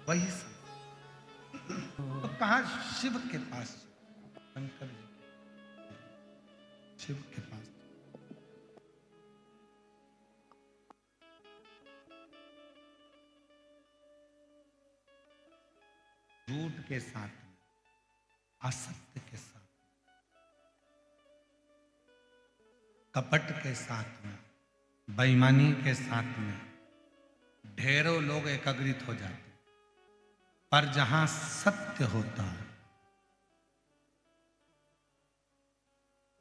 वही तो कहा शिव के पास, शंकर जी शिव के पास। झूठ के साथ में, असत्य के साथ, कपट के साथ में, बेईमानी के साथ में ढेरों लोग एकत्रित हो जाते, पर जहां सत्य होता है,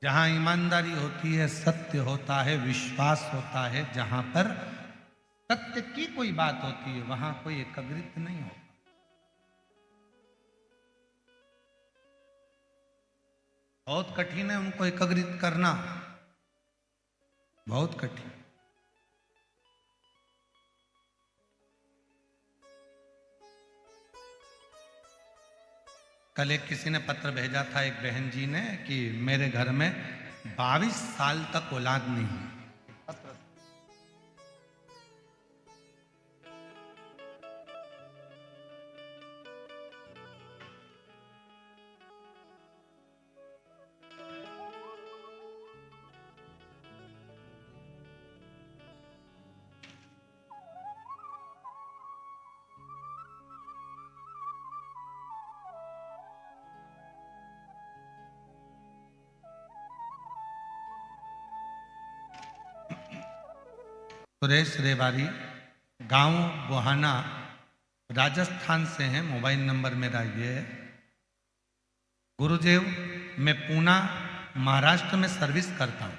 जहां ईमानदारी होती है, सत्य होता है, विश्वास होता है, जहां पर सत्य की कोई बात होती है वहां कोई एकत्रित नहीं होता। बहुत कठिन है उनको एकत्रित करना, बहुत कठिन। कल एक किसी ने पत्र भेजा था, एक बहन जी ने, कि मेरे घर में 22 साल तक औलाद नहीं हुई। सुरेश रेवारी, गांव बोहाना, राजस्थान से हैं। मोबाइल नंबर मेरा ये है। गुरुदेव, मैं पूना महाराष्ट्र में सर्विस करता हूँ।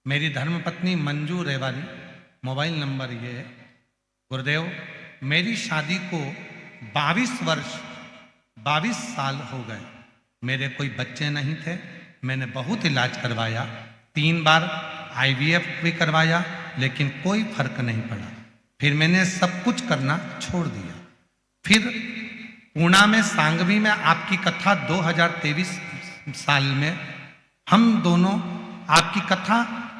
मेरी धर्मपत्नी मंजू रेवारी, मोबाइल नंबर ये है। गुरुदेव, मेरी शादी को 22 साल हो गए, मेरे कोई बच्चे नहीं थे। मैंने बहुत इलाज करवाया, 3 बार IVF भी करवाया, लेकिन कोई फर्क नहीं पड़ा। फिर मैंने सब कुछ करना छोड़ दिया। फिर पूना में सांगवी में आपकी कथा 2023 साल में हम दोनों आपकी कथा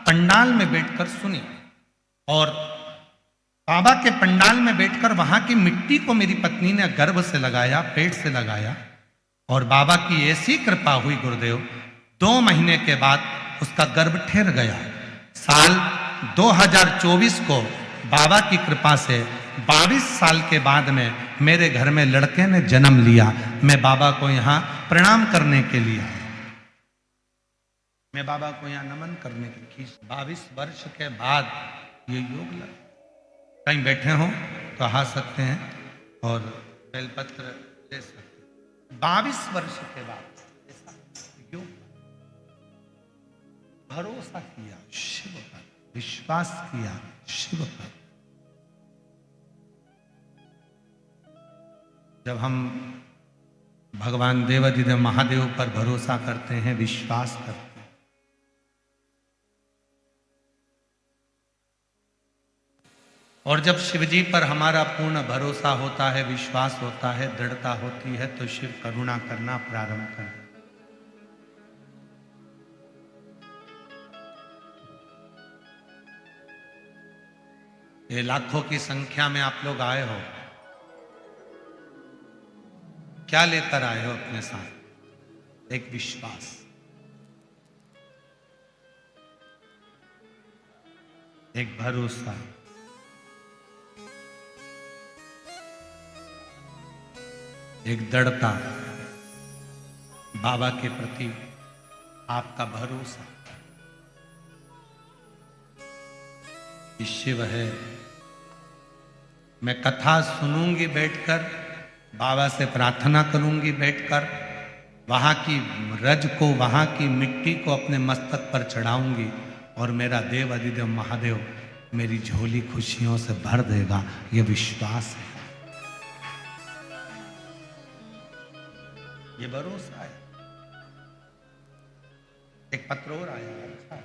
पंडाल में बैठकर सुनी, और बाबा के पंडाल में बैठकर वहां की मिट्टी को मेरी पत्नी ने गर्भ से लगाया, पेट से लगाया, और बाबा की ऐसी कृपा हुई गुरुदेव, 2 महीने के बाद उसका गर्भ ठहर गया। साल 2024 को बाबा की कृपा से 22 साल के बाद में मेरे घर में लड़के ने जन्म लिया। मैं बाबा को यहाँ प्रणाम करने के लिए आया। मैं बाबा को यहाँ नमन करने के लिए 22 वर्ष के बाद ये योग लगा। कहीं बैठे हो तो आ सकते हैं और बेलपत्र ले सकते हैं। 22 वर्ष के बाद ऐसा योग, भरोसा किया शिव पर, विश्वास किया शिव पर। जब हम भगवान देवाधिदेव महादेव पर भरोसा करते हैं, विश्वास करते हैं, और जब शिव जी पर हमारा पूर्ण भरोसा होता है, विश्वास होता है, दृढ़ता होती है, तो शिव करुणा करना प्रारंभ कर देते। ये लाखों की संख्या में आप लोग आए हो, क्या लेकर आए हो अपने साथ? एक विश्वास, एक भरोसा, एक दृढ़ता, बाबा के प्रति आपका भरोसा कि शिव है। मैं कथा सुनूंगी बैठकर, बाबा से प्रार्थना करूंगी बैठकर, वहां की रज को, वहां की मिट्टी को अपने मस्तक पर चढ़ाऊंगी और मेरा देव अधिदेव महादेव मेरी झोली खुशियों से भर देगा। ये विश्वास है, ये भरोसा है। एक पत्र और आया, अच्छा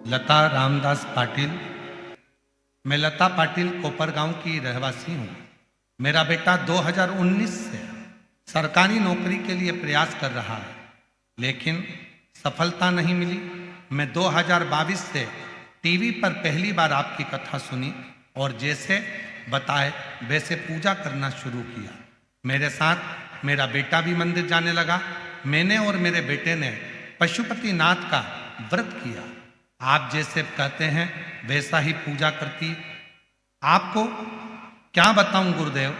लता रामदास पाटिल। मैं लता पाटिल कोपरगांव की रहवासी हूं। मेरा बेटा 2019 से सरकारी नौकरी के लिए प्रयास कर रहा है, लेकिन सफलता नहीं मिली। मैं 2022 से टीवी पर पहली बार आपकी कथा सुनी और जैसे बताए वैसे पूजा करना शुरू किया। मेरे साथ मेरा बेटा भी मंदिर जाने लगा। मैंने और मेरे बेटे ने पशुपतिनाथ का व्रत किया। आप जैसे कहते हैं वैसा ही पूजा करती। आपको क्या बताऊं गुरुदेव,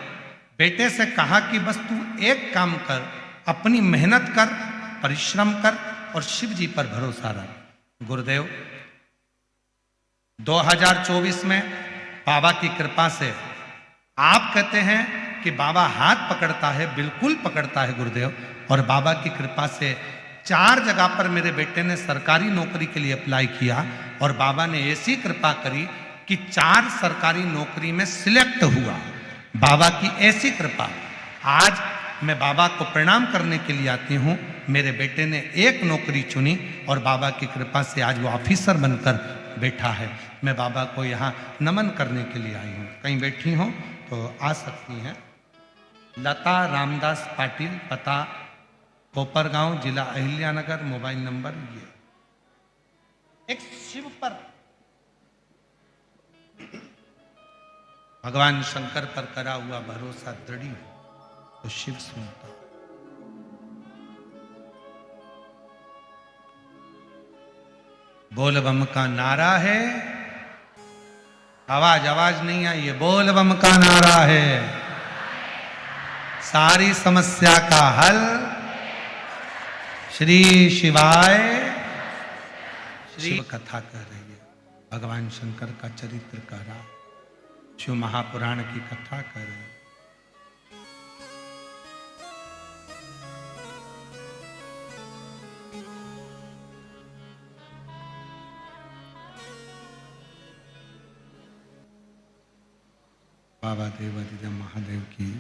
बेटे से कहा कि बस तू एक काम कर, अपनी मेहनत कर, परिश्रम कर और शिव जी पर भरोसा रख। गुरुदेव 2024 में बाबा की कृपा से, आप कहते हैं कि बाबा हाथ पकड़ता है, बिल्कुल पकड़ता है गुरुदेव। और बाबा की कृपा से 4 जगह पर मेरे बेटे ने सरकारी नौकरी के लिए अप्लाई किया और बाबा ने ऐसी कृपा करी कि 4 सरकारी नौकरी में सिलेक्ट हुआ। बाबा की ऐसी कृपा। आज मैं बाबा को प्रणाम करने के लिए आती हूँ। मेरे बेटे ने एक नौकरी चुनी और बाबा की कृपा से आज वो ऑफिसर बनकर बैठा है। मैं बाबा को यहाँ नमन करने के लिए आई हूँ। कहीं बैठी हो तो आ सकती हैं। लता रामदास पाटिल, पता कोपरगांव, जिला अहिल्यानगर, मोबाइल नंबर ये। एक शिव पर, भगवान शंकर पर करा हुआ भरोसा दृढ़ हो तो शिव सुनता। बोल बम का नारा है, आवाज आवाज नहीं आई है। बोल बम का नारा है, सारी समस्या का हल श्री शिवाय। शिव कथा कर रही है, भगवान शंकर का चरित्र कह रहा, शिव महापुराण की कथा कर रहे हैं। बाबा देवाधिदेव महादेव की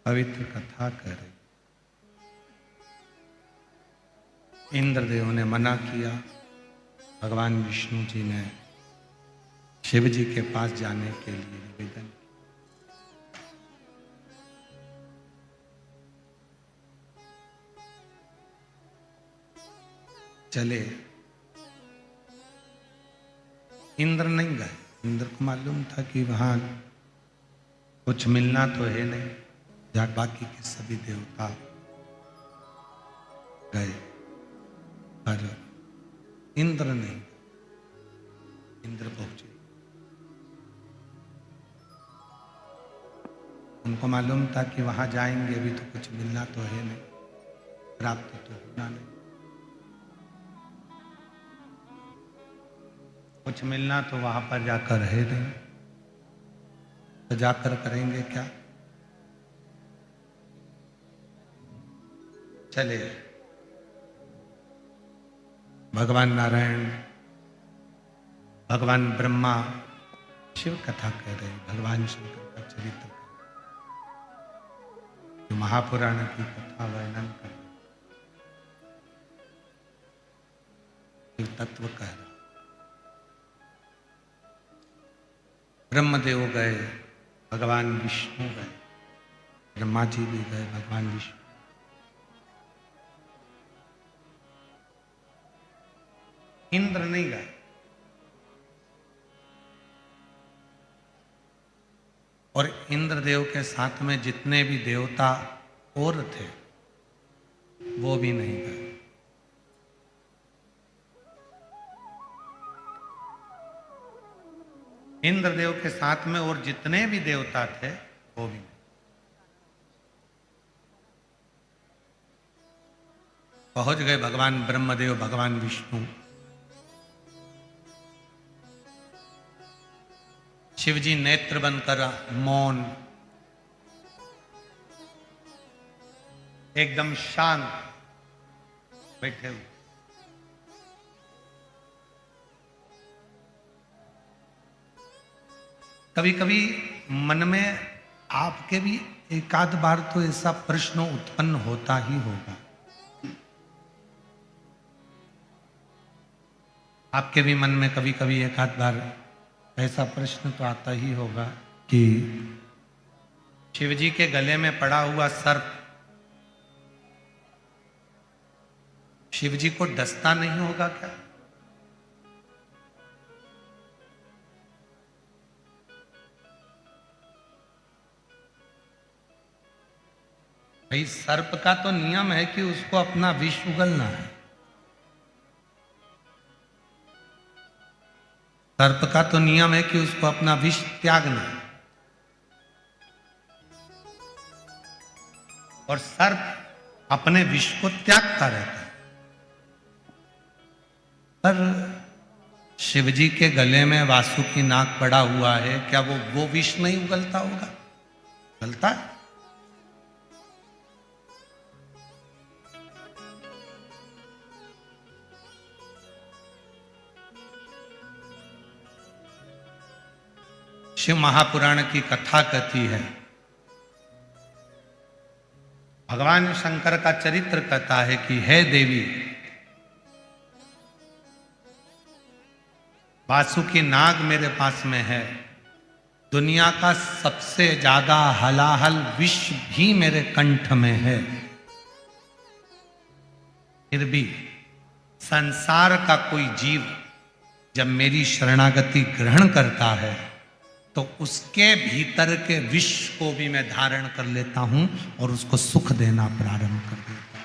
पवित्र कथा कर रही। इंद्रदेव ने मना किया, भगवान विष्णु जी ने शिव जी के पास जाने के लिए निवेदन किया। चले, इंद्र नहीं गए। इंद्र को मालूम था कि वहां कुछ मिलना तो है नहीं, जहाँ बाकी के सभी देवता गए, पर इंद्र नहीं। इंद्र पहुंचे, उनको मालूम था कि वहां जाएंगे अभी तो कुछ मिलना तो है नहीं, प्राप्त तो होना नहीं। कुछ मिलना तो वहां पर जाकर है नहीं, तो जाकर करेंगे क्या? चले भगवान नारायण, भगवान ब्रह्मा शिव कथा कह रहे, भगवान शंकर का चरित्र, जो महापुराण की कथा वर्णन कर, तत्व कह रहा। ब्रह्मदेव गए, भगवान विष्णु गए, ब्रह्मा जी भी गए, भगवान विष्णु, इंद्र नहीं गए। और इंद्रदेव के साथ में जितने भी देवता और थे वो भी नहीं गए। इंद्रदेव के साथ में और जितने भी देवता थे वो भी नहीं। पहुंच गए भगवान ब्रह्मदेव, भगवान विष्णु, शिवजी नेत्र बंद कर मौन, एकदम शांत बैठे हुए। कभी कभी मन में आपके भी एक आध बार तो ऐसा प्रश्न उत्पन्न होता ही होगा, आपके भी मन में कभी कभी एक आध बार ऐसा प्रश्न तो आता ही होगा कि शिवजी के गले में पड़ा हुआ सर्प शिवजी को डसता नहीं होगा क्या? भाई सर्प का तो नियम है कि उसको अपना विष उगलना है। सर्प का तो नियम है कि उसको अपना विष त्यागना है। और सर्प अपने विष को त्यागता रहता है। पर शिवजी के गले में वासुकी नाग पड़ा हुआ है, क्या वो विष नहीं उगलता होगा? उगलता है। शिव महापुराण की कथा कहती है, भगवान शंकर का चरित्र कहता है कि हे देवी, वासुकी नाग मेरे पास में है, दुनिया का सबसे ज्यादा हलाहल विष भी मेरे कंठ में है, फिर भी संसार का कोई जीव जब मेरी शरणागति ग्रहण करता है तो उसके भीतर के विष को भी मैं धारण कर लेता हूं और उसको सुख देना प्रारंभ कर देता हूं।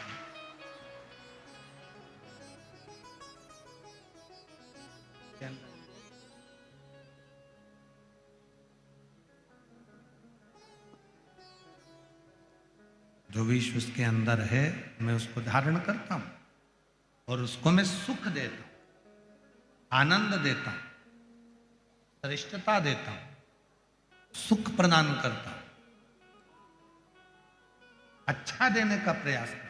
जो विष उसके अंदर है मैं उसको धारण करता हूं और उसको मैं सुख देता हूं, आनंद देता हूं, श्रेष्ठता देता हूं, सुख प्रदान करता हूं, अच्छा देने का प्रयास करता हूं।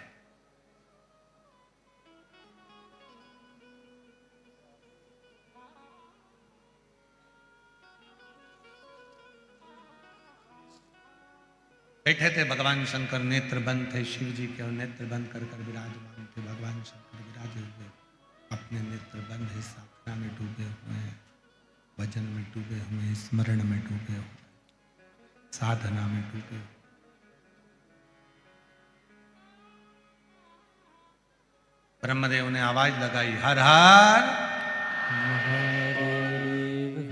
बैठे थे भगवान शंकर, नेत्र बंद थे शिव जी के, और नेत्र बंद कर कर विराजमान थे भगवान शंकर, विराजे हुए अपने नेत्र बंद है, साधना में डूबे हुए हैं, भजन में डूबे हुए, स्मरण में डूबे हुए, साधना में डूबे हुए। ब्रह्मदेव ने आवाज लगाई, हर हर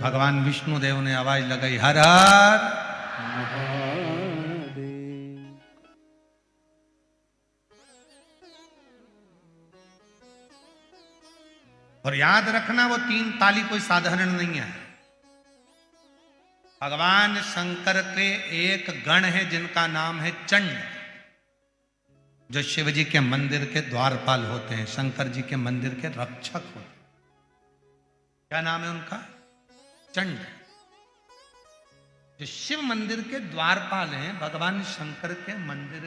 भगवान विष्णु देव ने आवाज लगाई, हर हर महादेव। और याद रखना वो 3 ताली कोई साधारण नहीं है। भगवान शंकर के एक गण है जिनका नाम है चंड, जो शिव जी के मंदिर के द्वारपाल होते हैं, शंकर जी के मंदिर के रक्षक होते हैं। क्या नाम है उनका? चंड। जो शिव मंदिर के द्वारपाल हैं, भगवान शंकर के मंदिर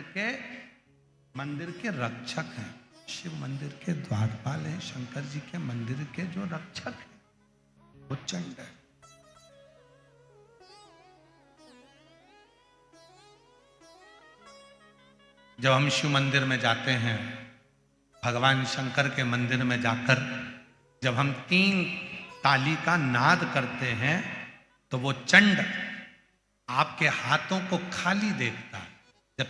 के रक्षक हैं। शिव मंदिर के द्वारपाल हैं, शंकर जी के मंदिर के जो रक्षक हैं वो चंड है। जब हम शिव मंदिर में जाते हैं, भगवान शंकर के मंदिर में जाकर जब हम 3 ताली का नाद करते हैं तो वो चंड आपके हाथों को खाली देखता है। जब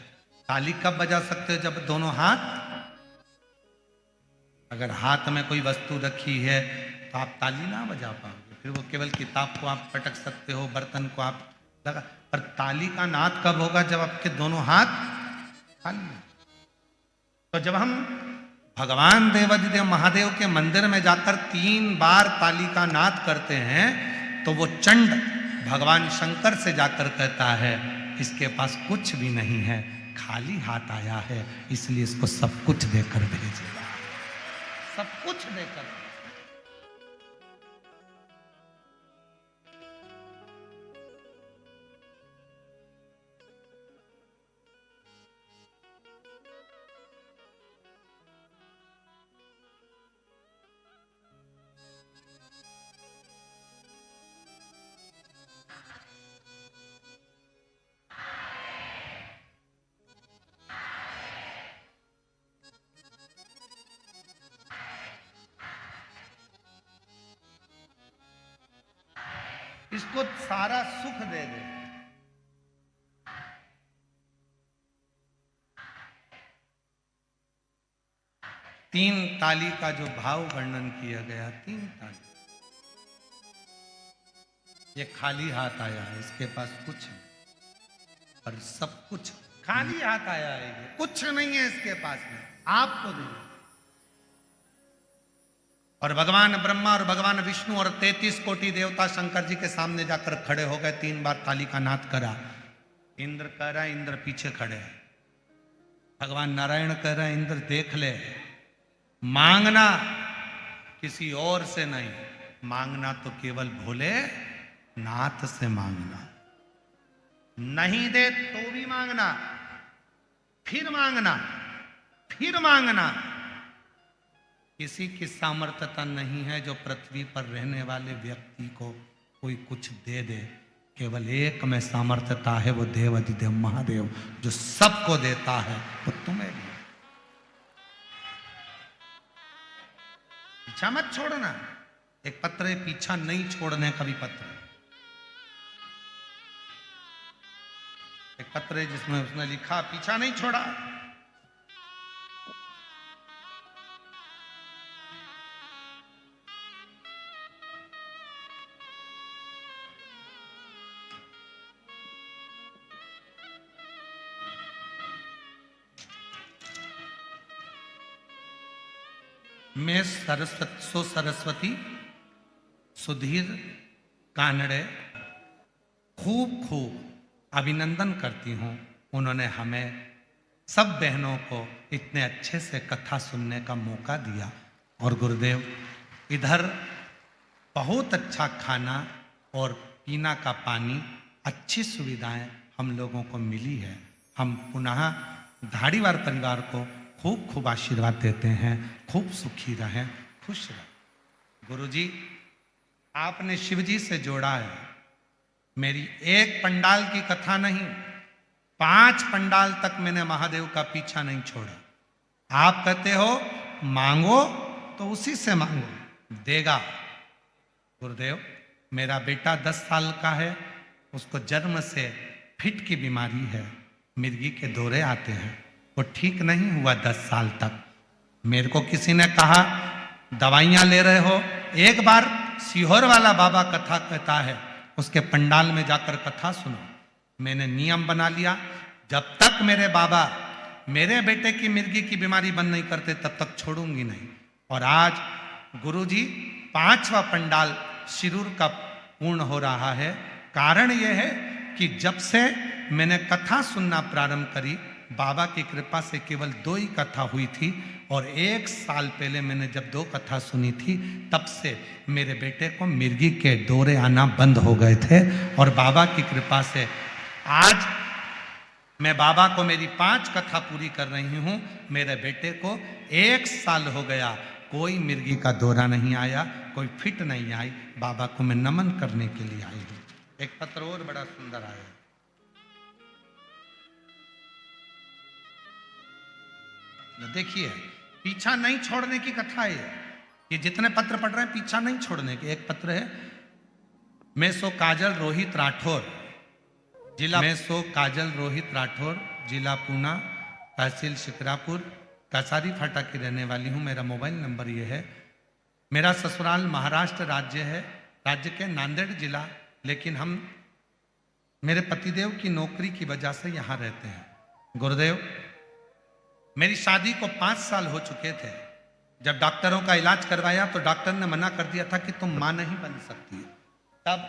ताली कब बजा सकते हो? जब दोनों हाथ, अगर हाथ में कोई वस्तु रखी है तो आप ताली ना बजा पाओगे, फिर वो केवल किताब को आप पटक सकते हो, बर्तन को आप लगा, पर ताली का नाद कब होगा? जब आपके दोनों हाथ खाली। तो जब हम भगवान देवाधिदेव महादेव के मंदिर में जाकर 3 बार ताली का नाद करते हैं तो वो चंड भगवान शंकर से जाकर कहता है, इसके पास कुछ भी नहीं है, खाली हाथ आया है, इसलिए इसको सब कुछ देकर भेजेगा, सब कुछ देकर। इसको सारा सुख दे दे। तीन ताली का जो भाव वर्णन किया गया, 3 ताली। ये खाली हाथ आया है, इसके पास कुछ नहीं, और सब कुछ खाली हाथ आया है, ये कुछ नहीं है इसके पास में, आपको दे। और भगवान ब्रह्मा और भगवान विष्णु और 33 कोटि देवता शंकर जी के सामने जाकर खड़े हो गए। 3 बार ताली का नाद करा। इंद्र कह रहा है, इंद्र पीछे खड़े हैं। भगवान नारायण कह रहे हैं, इंद्र देख ले, मांगना किसी और से नहीं, मांगना तो केवल भोले नाथ से मांगना। नहीं दे तो भी मांगना, फिर मांगना, फिर मांगना। किसी की सामर्थ्यता नहीं है जो पृथ्वी पर रहने वाले व्यक्ति को कोई कुछ दे दे। केवल एक में सामर्थ्यता है, वो देवाधिदेव महादेव जो सबको देता है, वो तुम्हें भी। पीछा मत छोड़ना। एक पत्र है, पीछा नहीं छोड़ने का भी पत्र है। एक पत्र है जिसमें उसने लिखा, पीछा नहीं छोड़ा। मैं सरस्वती सुधीर कानड़े खूब अभिनंदन करती हूँ। उन्होंने हमें सब बहनों को इतने अच्छे से कथा सुनने का मौका दिया। और गुरुदेव, इधर बहुत अच्छा खाना और पीना का पानी, अच्छी सुविधाएं हम लोगों को मिली है। हम पुनः धाड़ीवार परिवार को खूब आशीर्वाद देते हैं। खूब सुखी रहें, खुश रहें। गुरुजी, आपने शिवजी से जोड़ा है। मेरी एक पंडाल की कथा नहीं, 5 पंडाल तक मैंने महादेव का पीछा नहीं छोड़ा। आप कहते हो मांगो तो उसी से मांगो, देगा। गुरुदेव, मेरा बेटा 10 साल का है, उसको जन्म से फिट की बीमारी है, मिर्गी के दौरे आते हैं, वो ठीक नहीं हुआ 10 साल तक। मेरे को किसी ने कहा दवाइयां ले रहे हो, एक बार सीहोर वाला बाबा कथा कहता है, उसके पंडाल में जाकर कथा सुनो। मैंने नियम बना लिया, जब तक मेरे बाबा मेरे बेटे की मिर्गी की बीमारी बंद नहीं करते तब तक छोड़ूंगी नहीं। और आज गुरुजी 5वां पंडाल शिरूर का पूर्ण हो रहा है। कारण यह है कि जब से मैंने कथा सुनना प्रारंभ करी, बाबा की कृपा से केवल 2 ही कथा हुई थी, और 1 साल पहले मैंने जब 2 कथा सुनी थी, तब से मेरे बेटे को मिर्गी के दौरे आना बंद हो गए थे। और बाबा की कृपा से आज मैं बाबा को मेरी 5 कथा पूरी कर रही हूं। मेरे बेटे को 1 साल हो गया, कोई मिर्गी का दौरा नहीं आया, कोई फिट नहीं आई। बाबा को मैं नमन करने के लिए आई हूं। एक पत्र और बड़ा सुंदर आया, देखिए, पीछा नहीं छोड़ने की कथा है। ये जितने पत्र पढ़ रहे हैं पीछा नहीं छोड़ने के। एक पत्र है, मैं सो काजल रोहित राठौर, जिला जिला पूना, तहसील शिकरापुर, कसारी फाटा की रहने वाली हूँ। मेरा मोबाइल नंबर ये है। मेरा ससुराल महाराष्ट्र राज्य है, राज्य के नांदेड़ जिला, लेकिन हम मेरे पतिदेव की नौकरी की वजह से यहाँ रहते हैं। गुरुदेव, मेरी शादी को 5 साल हो चुके थे। जब डॉक्टरों का इलाज करवाया तो डॉक्टर ने मना कर दिया था कि तुम मां नहीं बन सकती। तब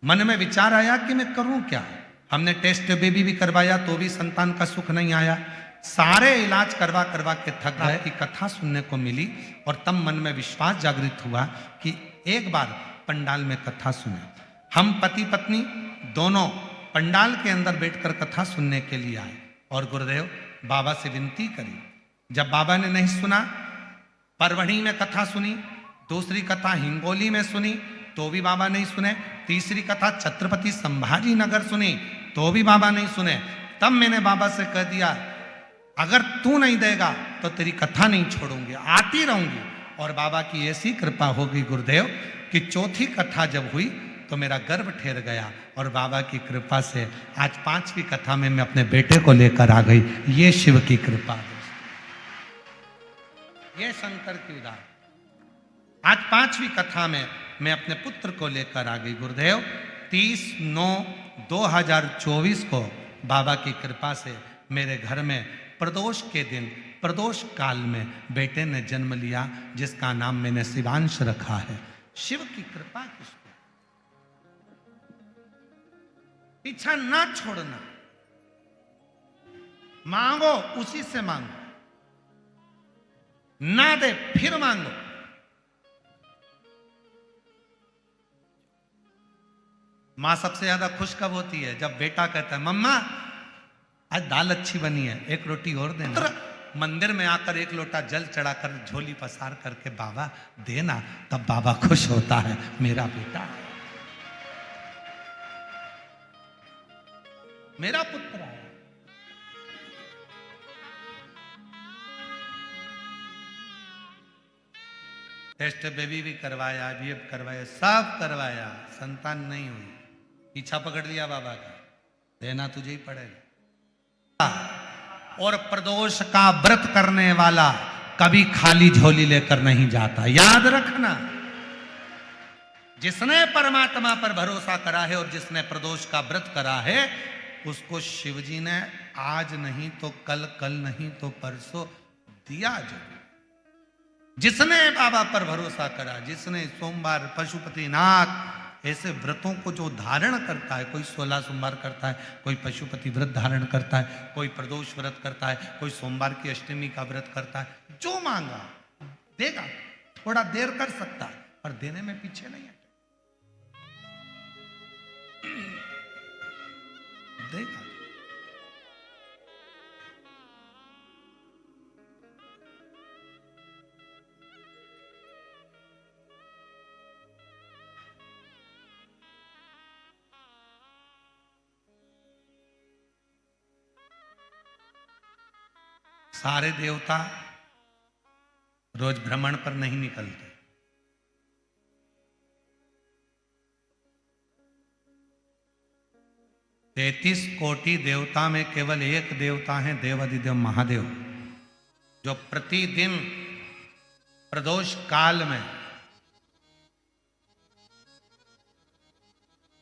मन में विचार आया कि मैं करूं क्या। हमने टेस्ट बेबी भी करवाया तो भी संतान का सुख नहीं आया। सारे इलाज करवा करवा के थक गए कि कथा सुनने को मिली, और तब मन में विश्वास जागृत हुआ कि एक बार पंडाल में कथा सुने। हम पति पत्नी दोनों पंडाल के अंदर बैठकर कथा सुनने के लिए आए, और गुरुदेव बाबा से विनती करी। जब बाबा ने नहीं सुना, परवणी में कथा सुनी, दूसरी कथा हिंगोली में सुनी तो भी बाबा नहीं सुने, तीसरी कथा छत्रपति संभाजी नगर सुनी तो भी बाबा नहीं सुने। तब मैंने बाबा से कह दिया, अगर तू नहीं देगा तो तेरी कथा नहीं छोड़ूंगी, आती रहूंगी। और बाबा की ऐसी कृपा होगी गुरुदेव कि चौथी कथा जब हुई तो मेरा गर्भ ठहर गया, और बाबा की कृपा से आज 5वीं कथा में मैं अपने बेटे को लेकर आ गई। ये शिव की कृपा, ये शंकर की उदार। आज 5वीं कथा में मैं अपने पुत्र को लेकर आ गई। गुरुदेव 30/9/2024 को बाबा की कृपा से मेरे घर में प्रदोष के दिन, प्रदोष काल में बेटे ने जन्म लिया, जिसका नाम मैंने शिवांश रखा है। शिव की कृपा किसको, पीछा ना छोड़ना, मांगो उसी से मांगो, ना दे फिर मांगो। मां सबसे ज्यादा खुश कब होती है? जब बेटा कहता है, मम्मा आज दाल अच्छी बनी है, एक रोटी और देना। मंदिर में आकर 1 लोटा जल चढ़ाकर झोली पसार करके बाबा देना, तब बाबा खुश होता है, मेरा बेटा, मेरा पुत्र है। टेस्ट बेबी भी करवाया, IVF करवाया, सब करवाया, संतान नहीं हुई। पीछा पकड़ लिया बाबा का, देना तुझे ही पड़ेगा। और प्रदोष का व्रत करने वाला कभी खाली झोली लेकर नहीं जाता, याद रखना। जिसने परमात्मा पर भरोसा करा है और जिसने प्रदोष का व्रत करा है, उसको शिवजी ने आज नहीं तो कल, कल नहीं तो परसों दिया जरूर। जिसने बाबा पर भरोसा करा, जिसने सोमवार, पशुपतिनाथ ऐसे व्रतों को जो धारण करता है, कोई 16 सोमवार करता है, कोई पशुपति व्रत धारण करता है, कोई प्रदोष व्रत करता है, कोई सोमवार की अष्टमी का व्रत करता है, जो मांगा देगा। थोड़ा देर कर सकता है पर देने में पीछे नहीं हटे, देगा। सारे देवता रोज भ्रमण पर नहीं निकलते। 33 कोटि देवता में केवल एक देवता है, देवाधिदेव महादेव, जो प्रतिदिन प्रदोष काल में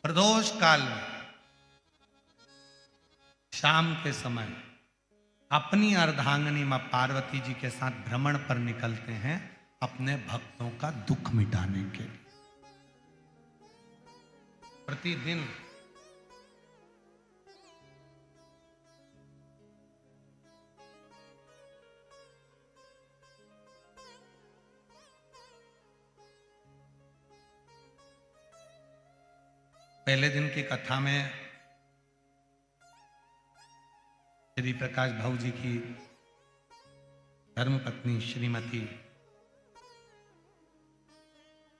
प्रदोष काल में शाम के समय अपनी अर्धांगिनी मां पार्वती जी के साथ भ्रमण पर निकलते हैं अपने भक्तों का दुख मिटाने के लिए। प्रतिदिन पहले दिन की कथा में श्री प्रकाश भाऊ जी की धर्मपत्नी श्रीमती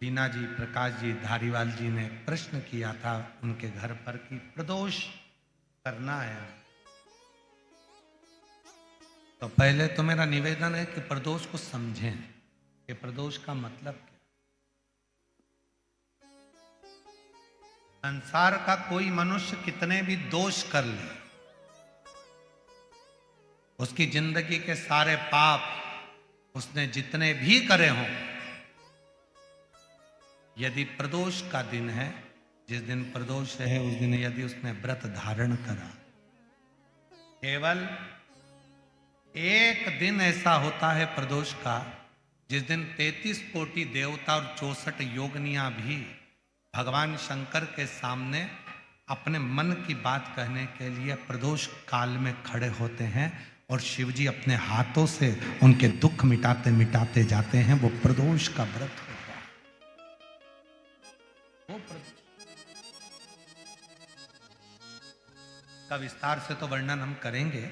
दीना जी प्रकाश जी धारीवाल जी ने प्रश्न किया था उनके घर पर कि प्रदोष करना है, तो पहले तो मेरा निवेदन है कि प्रदोष को समझें कि प्रदोष का मतलब क्या। संसार का कोई मनुष्य कितने भी दोष कर ले, उसकी जिंदगी के सारे पाप उसने जितने भी करे हों, यदि प्रदोष का दिन है, जिस दिन प्रदोष है उस दिन यदि उसने व्रत धारण करा, केवल एक दिन ऐसा होता है प्रदोष का जिस दिन 33 कोटि देवता और 64 योगनियां भी भगवान शंकर के सामने अपने मन की बात कहने के लिए प्रदोष काल में खड़े होते हैं और शिव जी अपने हाथों से उनके दुख मिटाते मिटाते जाते हैं। वो प्रदोष का व्रत होता है। वो का विस्तार से तो वर्णन हम करेंगे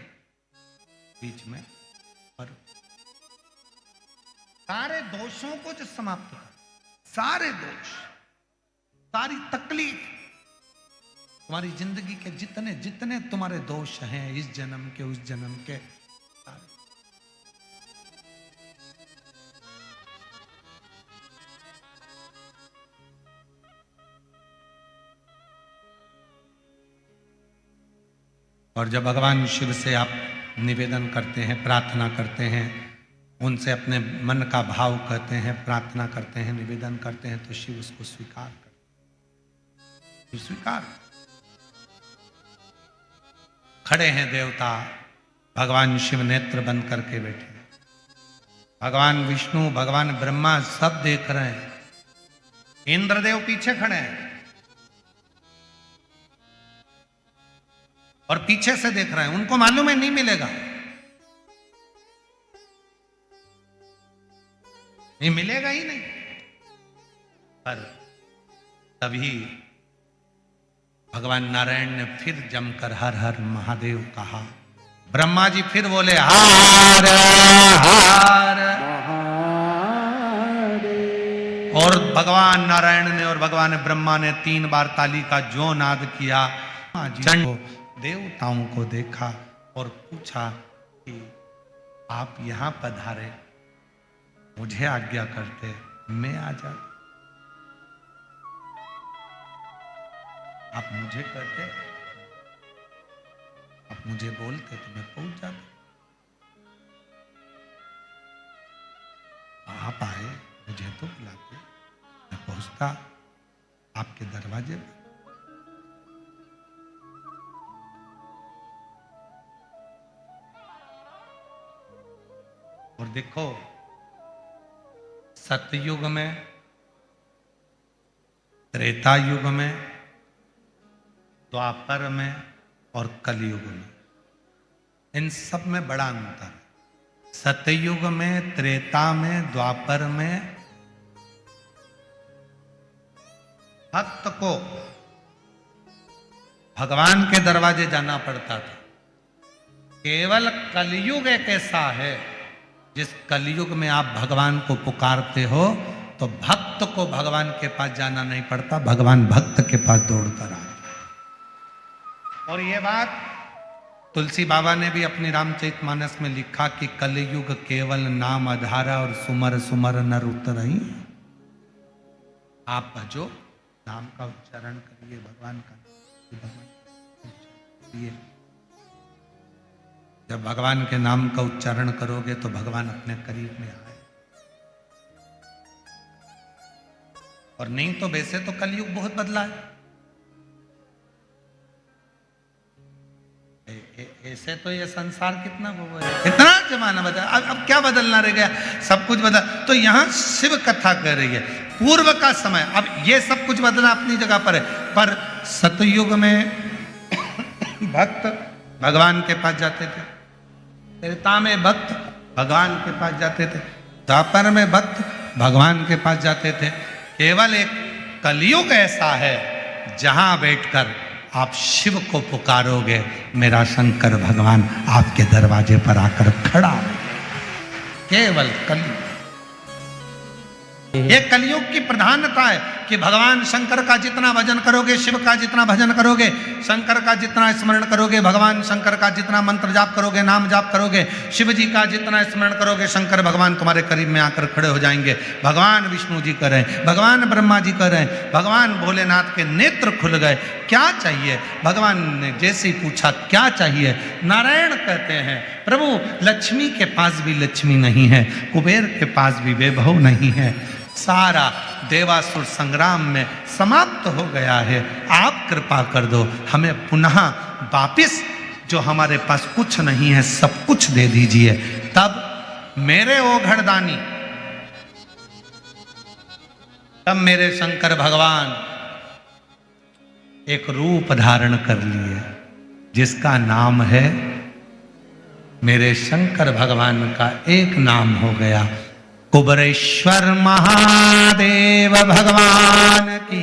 बीच में, पर सारे दोषों को जो समाप्त कर, सारे दोष, सारी तकलीफ, तुम्हारी जिंदगी के जितने जितने तुम्हारे दोष हैं इस जन्म के उस जन्म के, और जब भगवान शिव से आप निवेदन करते हैं, प्रार्थना करते हैं, उनसे अपने मन का भाव कहते हैं, प्रार्थना करते हैं, निवेदन करते हैं, तो शिव उसको स्वीकार करते, स्वीकार। खड़े हैं देवता, भगवान शिव नेत्र बंद करके बैठे, भगवान विष्णु, भगवान ब्रह्मा सब देख रहे हैं, इंद्रदेव पीछे खड़े हैं और पीछे से देख रहे हैं। उनको मालूम है नहीं मिलेगा, नहीं मिलेगा ही नहीं, पर तभी भगवान नारायण ने फिर जमकर हर हर महादेव कहा। ब्रह्मा जी फिर बोले हर हर, और भगवान नारायण ने और भगवान ब्रह्मा ने 3 बार ताली का जो नाद किया। देवताओं को देखा और पूछा कि आप यहां पधारे, मुझे आज्ञा करते मैं आ जाता, आप मुझे कहते, आप मुझे बोलते तो मैं पहुंच जाता। आप आए, मुझे तो बुलाते, मैं पहुंचता आपके दरवाजे पर। और देखो, सतयुग में, त्रेता युग में, द्वापर में और कलयुग में, इन सब में बड़ा अंतर है। सतयुग में, त्रेता में, द्वापर में भक्त को भगवान के दरवाजे जाना पड़ता था। केवल कलयुग एक ऐसा है जिस कलयुग में आप भगवान को पुकारते हो तो भक्त को भगवान के पास जाना नहीं पड़ता, भगवान भक्त के पास दौड़ता रहा। और ये बात तुलसी बाबा ने भी अपनी रामचरितमानस में लिखा कि कलयुग केवल नाम आधारा और सुमर सुमर नर उतरई। आप भजो, नाम का उच्चारण करिए, भगवान का करिए। जब भगवान के नाम का उच्चारण करोगे तो भगवान अपने करीब में आए। और नहीं तो वैसे तो कलयुग बहुत बदला है, ऐसे तो ये संसार कितना वो है, इतना जमाना बदल, अब क्या बदलना रह गया, सब कुछ बदल। तो यहाँ शिव कथा कह रही है पूर्व का समय, अब ये सब कुछ बदला अपनी जगह पर है, पर सतयुग में भक्त भगवान के पास जाते थे, त्रेता में भक्त भगवान के पास जाते थे, द्वापर में भक्त भगवान के पास जाते थे। केवल एक कलयुग ऐसा है जहां बैठकर आप शिव को पुकारोगे, मेरा शंकर भगवान आपके दरवाजे पर आकर खड़ा है। केवल कलयुग, ये कलयुग की प्रधानता है कि भगवान शंकर का जितना भजन करोगे, शिव का जितना भजन करोगे, शंकर का जितना स्मरण करोगे, भगवान शंकर का जितना मंत्र जाप करोगे, नाम जाप करोगे, शिव जी का जितना स्मरण करोगे, शंकर भगवान तुम्हारे करीब में आकर खड़े हो जाएंगे। भगवान विष्णु जी कर रहे हैं, भगवान ब्रह्मा जी कर रहे हैं, भगवान भोलेनाथ के नेत्र खुल गए। क्या चाहिए? भगवान ने जैसे ही पूछा क्या चाहिए, नारायण कहते हैं प्रभु लक्ष्मी के पास भी लक्ष्मी नहीं है, कुबेर के पास भी वैभव नहीं है, सारा देवासुर संग्राम में समाप्त हो गया है, आप कृपा कर दो, हमें पुनः वापिस जो हमारे पास कुछ नहीं है सब कुछ दे दीजिए। तब मेरे ओघड़दानी, तब मेरे शंकर भगवान एक रूप धारण कर लिए जिसका नाम है, मेरे शंकर भगवान का एक नाम हो गया कुबरेश्वर महादेव भगवान की।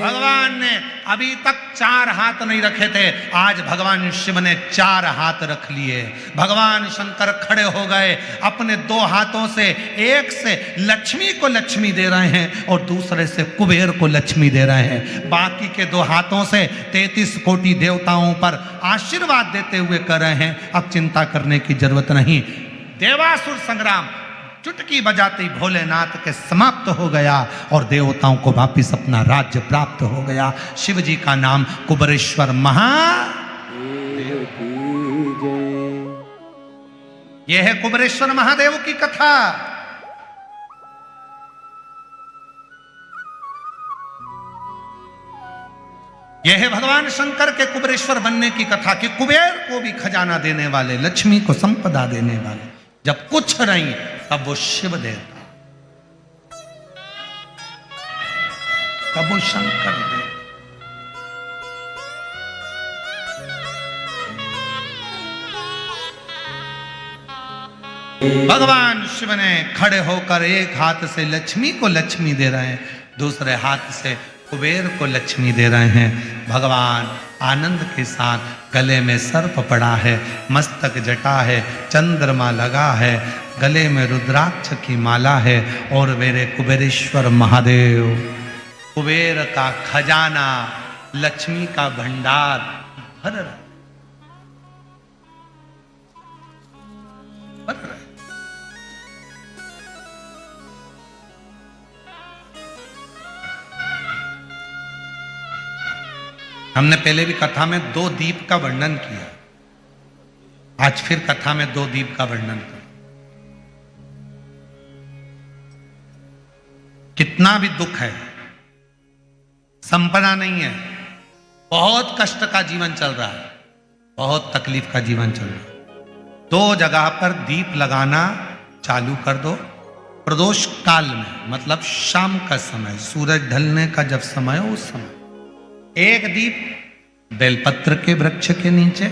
भगवान ने अभी तक 4 हाथ नहीं रखे थे, आज भगवान शिव ने 4 हाथ रख लिए। भगवान शंकर खड़े हो गए, अपने 2 हाथों से, एक से लक्ष्मी को लक्ष्मी दे रहे हैं और दूसरे से कुबेर को लक्ष्मी दे रहे हैं। बाकी के 2 हाथों से 33 कोटि देवताओं पर आशीर्वाद देते हुए कर रहे हैं। अब चिंता करने की जरूरत नहीं, देवासुर संग्राम चुटकी बजाते ही भोलेनाथ के समाप्त हो गया और देवताओं को वापिस अपना राज्य प्राप्त हो गया। शिव जी का नाम कुबरेश्वर महादेव की जय। यह है कुबरेश्वर महादेव की कथा। यह है भगवान शंकर के कुबरेश्वर बनने की कथा कि कुबेर को भी खजाना देने वाले, लक्ष्मी को संपदा देने वाले, जब कुछ नहीं तब वो शिव देता, तब वो शंकर देता। भगवान शिव ने खड़े होकर एक हाथ से लक्ष्मी को लक्ष्मी दे रहे हैं, दूसरे हाथ से कुबेर को लक्ष्मी दे रहे हैं। भगवान आनंद के साथ, गले में सर्प पड़ा है, मस्तक जटा है, चंद्रमा लगा है, गले में रुद्राक्ष की माला है और मेरे कुबेरेश्वर महादेव, कुबेर का खजाना, लक्ष्मी का भंडार भर रहा है। हमने पहले भी कथा में 2 दीप का वर्णन किया, आज फिर कथा में 2 दीप का वर्णन कर। कितना भी दुख है, संपदा नहीं है, बहुत कष्ट का जीवन चल रहा है, बहुत तकलीफ का जीवन चल रहा है, 2 जगह पर दीप लगाना चालू कर दो। प्रदोष काल में, मतलब शाम का समय, सूरज ढलने का जब समय हो उस समय एक दीप बेलपत्र के वृक्ष के नीचे,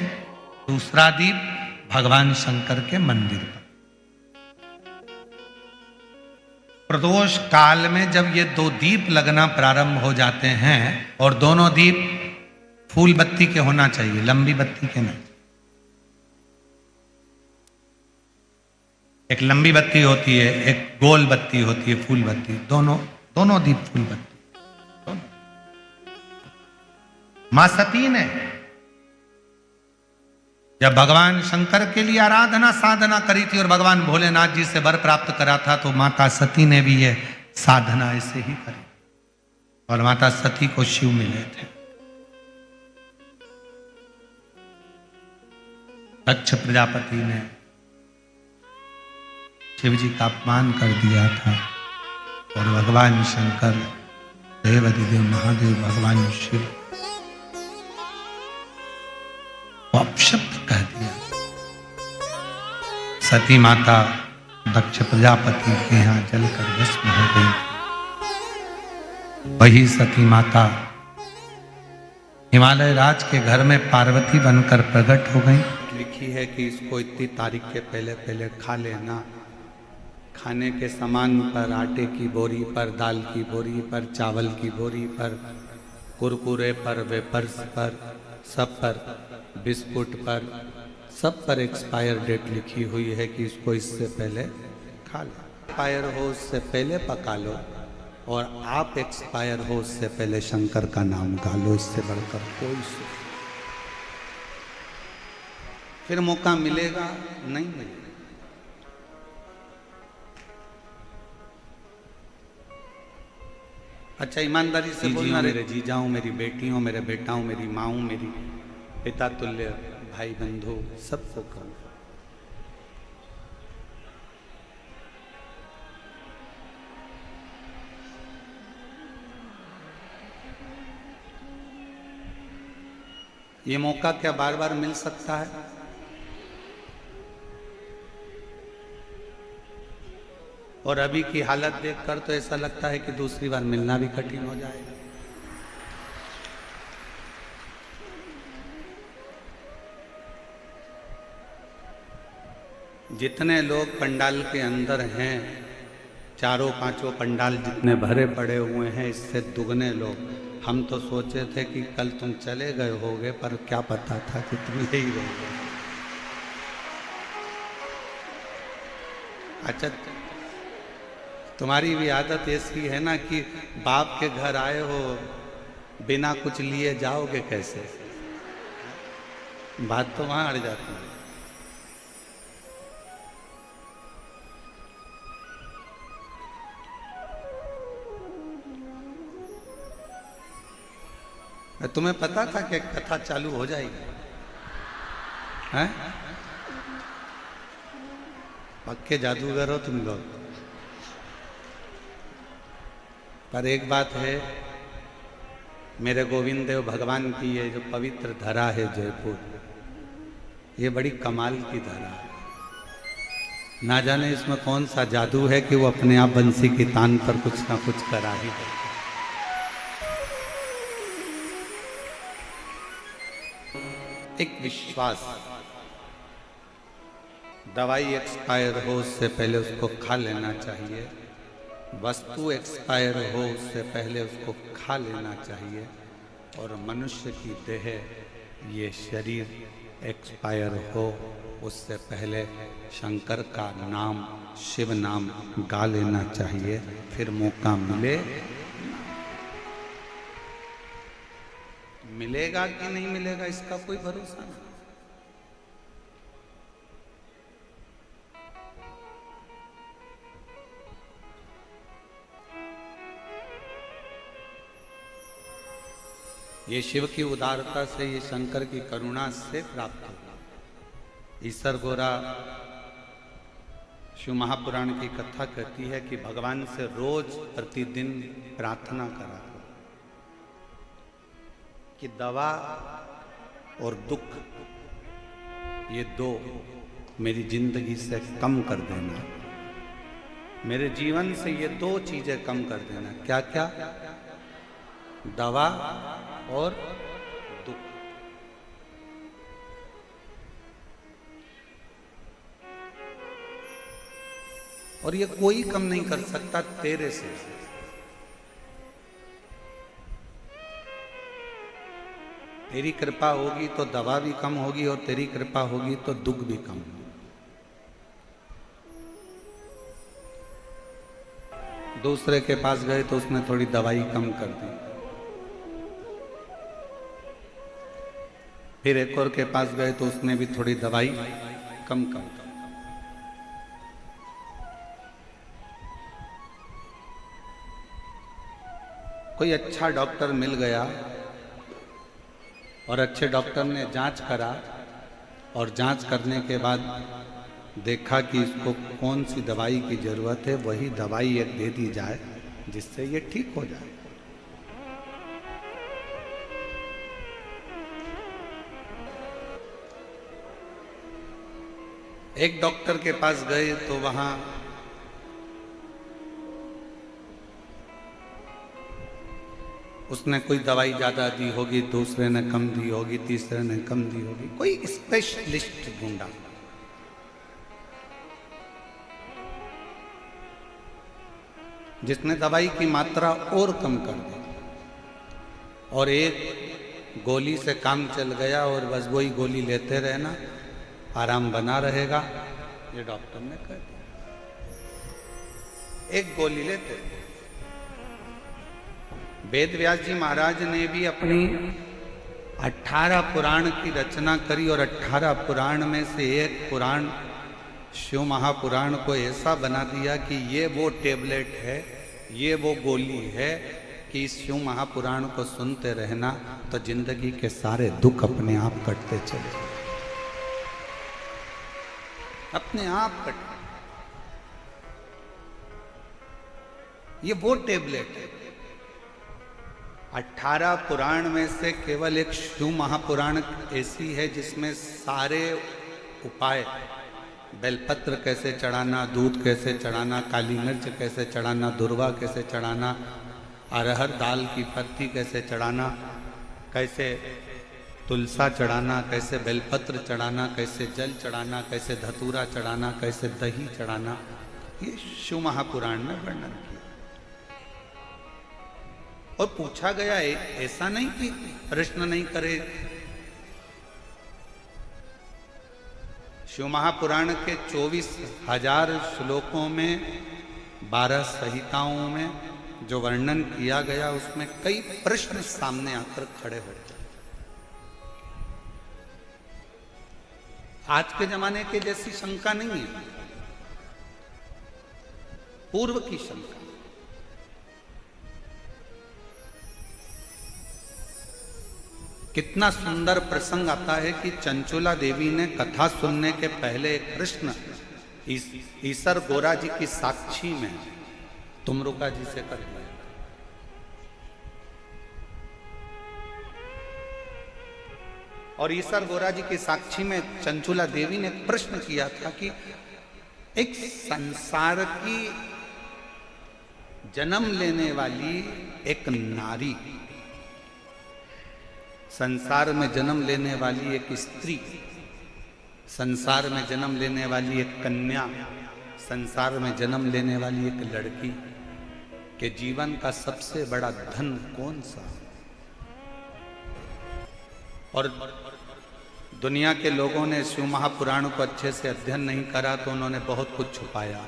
दूसरा दीप भगवान शंकर के मंदिर पर। प्रदोष काल में जब ये 2 दीप लगना प्रारंभ हो जाते हैं, और दोनों दीप फूल बत्ती के होना चाहिए, लंबी बत्ती के नहीं। एक लंबी बत्ती होती है, एक गोल बत्ती होती है, फूल बत्ती, दोनों दीप फूल बत्ती। मां सती ने जब भगवान शंकर के लिए आराधना साधना करी थी और भगवान भोलेनाथ जी से वर प्राप्त करा था, तो माता सती ने भी ये साधना ऐसे ही करी और माता सती को शिव मिले थे। दक्ष प्रजापति ने शिव जी का अपमान कर दिया था और भगवान शंकर, देवाधिदेव महादेव भगवान शिव अपशब्द कह दिया। सती माता दक्ष प्रजापति के यहाँ जलकर भस्म हो गई। वही सती माता हिमालय राज के घर में पार्वती बनकर प्रकट हो गई। लिखी है कि इसको इतनी तारीख के पहले पहले खा लेना। खाने के सामान पर, आटे की बोरी पर, दाल की बोरी पर, चावल की बोरी पर, कुरकुरे पर, वेपर्स पर, सब पर, बिस्कुट पर, सब पर एक्सपायर डेट लिखी हुई है कि इसको इससे पहले खा लो। एक्सपायर हो उससे पहले पका लो, और आप एक्सपायर हो उससे पहले शंकर का नाम गा लो। इससे बढ़कर कोई सुख फिर मौका मिलेगा नहीं मिलेगा। अच्छा ईमानदारी से बोलना, मेरे जीजाओं, मेरी बेटियों, मेरे बेटाओं, मेरी माँओं, मेरी पिता तुल्य भाई बंधु, सबको कहूँ ये मौका क्या बार बार मिल सकता है? और अभी की हालत देखकर तो ऐसा लगता है कि दूसरी बार मिलना भी कठिन हो जाएगा। जितने लोग पंडाल के अंदर हैं, चारों पांचों पंडाल जितने भरे पड़े हुए हैं, इससे दुगने लोग। हम तो सोचे थे कि कल तुम चले गए होगे, पर क्या पता था कि तुम यही रहोगे। अच्छा, तुम्हारी भी आदत ऐसी है ना कि बाप के घर आए हो, बिना कुछ लिए जाओगे कैसे? बात तो वहां अड़ जाती है। तुम्हें पता था कि कथा चालू हो जाएगी? हैं? पक्के जादूगर हो तुम लोग। पर एक बात है, मेरे गोविंद देव भगवान की ये जो पवित्र धरा है जयपुर, ये बड़ी कमाल की धरा है। ना जाने इसमें कौन सा जादू है कि वो अपने आप बंसी की तान पर कुछ ना कुछ करा ही दे। एक विश्वास, दवाई एक्सपायर हो उससे पहले उसको खा लेना चाहिए, वस्तु एक्सपायर हो उससे पहले उसको खा लेना चाहिए, और मनुष्य की देह, ये शरीर एक्सपायर हो उससे पहले शंकर का नाम, शिव नाम गा लेना चाहिए। फिर मौका मिलेगा कि नहीं मिलेगा इसका कोई भरोसा नहीं। ये शिव की उदारता से, ये शंकर की करुणा से प्राप्त होगा। ईसर गोरा शिव महापुराण की कथा कहती है कि भगवान से रोज प्रतिदिन प्रार्थना करा कि दवा और दुख, ये दो मेरी जिंदगी से कम कर देना, मेरे जीवन से ये दो चीजें कम कर देना। क्या क्या? दवा और दुख। और ये कोई कम नहीं कर सकता तेरे से। तेरी कृपा होगी तो दवा भी कम होगी, और तेरी कृपा होगी तो दुख भी कम होगी। दूसरे के पास गए तो उसने थोड़ी दवाई कम कर दी, फिर एक और के पास गए तो उसने भी थोड़ी दवाई कम कर दी। कोई अच्छा डॉक्टर मिल गया और अच्छे डॉक्टर ने जांच करा, और जांच करने के बाद देखा कि इसको कौन सी दवाई की जरूरत है, वही दवाई एक दे दी जाए जिससे ये ठीक हो जाए। एक डॉक्टर के पास गए तो वहां उसने कोई दवाई ज्यादा दी होगी, दूसरे ने कम दी होगी, तीसरे ने कम दी होगी, कोई स्पेशलिस्ट ढूंढा। जिसने दवाई की मात्रा और कम कर दी और एक गोली से काम चल गया और बस वही गोली लेते रहना, आराम बना रहेगा, ये डॉक्टर ने कह दिया। एक गोली लेते। वेद व्यास जी महाराज ने भी अपनी 18 पुराण की रचना करी और 18 पुराण में से एक पुराण शिव महापुराण को ऐसा बना दिया कि ये वो टेबलेट है, ये वो गोली है कि इस शिव महापुराण को सुनते रहना तो जिंदगी के सारे दुख अपने आप कटते चले, अपने आप कटते। ये वो टेबलेट है। 18 पुराण में से केवल एक शिव महापुराण ऐसी है जिसमें सारे उपाय, बेलपत्र कैसे चढ़ाना, दूध कैसे चढ़ाना, काली मिर्च कैसे चढ़ाना, दुर्वा कैसे चढ़ाना, अरहर दाल की पत्ती कैसे चढ़ाना, कैसे तुलसा चढ़ाना, कैसे बेलपत्र चढ़ाना, कैसे जल चढ़ाना, कैसे धतूरा चढ़ाना, कैसे दही चढ़ाना, ये शिव महापुराण में वर्णन किया। और पूछा गया ऐसा नहीं कि प्रश्न नहीं करे। शिव महापुराण के 24,000 श्लोकों में 12 संहिताओं में जो वर्णन किया गया उसमें कई प्रश्न सामने आकर खड़े होते हैं। आज के जमाने के जैसी शंका नहीं है, पूर्व की शंका। कितना सुंदर प्रसंग आता है कि चंचुला देवी ने कथा सुनने के पहले एक प्रश्न ईसर गोरा जी की साक्षी में तुमरुका जी से कर लिया। और ईसर गोरा जी की साक्षी में चंचुला देवी ने प्रश्न किया था कि एक संसार की जन्म लेने वाली एक नारी, संसार में जन्म लेने वाली एक स्त्री, संसार में जन्म लेने वाली एक कन्या, संसार में जन्म लेने वाली एक लड़की के जीवन का सबसे बड़ा धन कौन सा? और दुनिया के लोगों ने शिव महापुराण को अच्छे से अध्ययन नहीं करा तो उन्होंने बहुत कुछ छुपाया।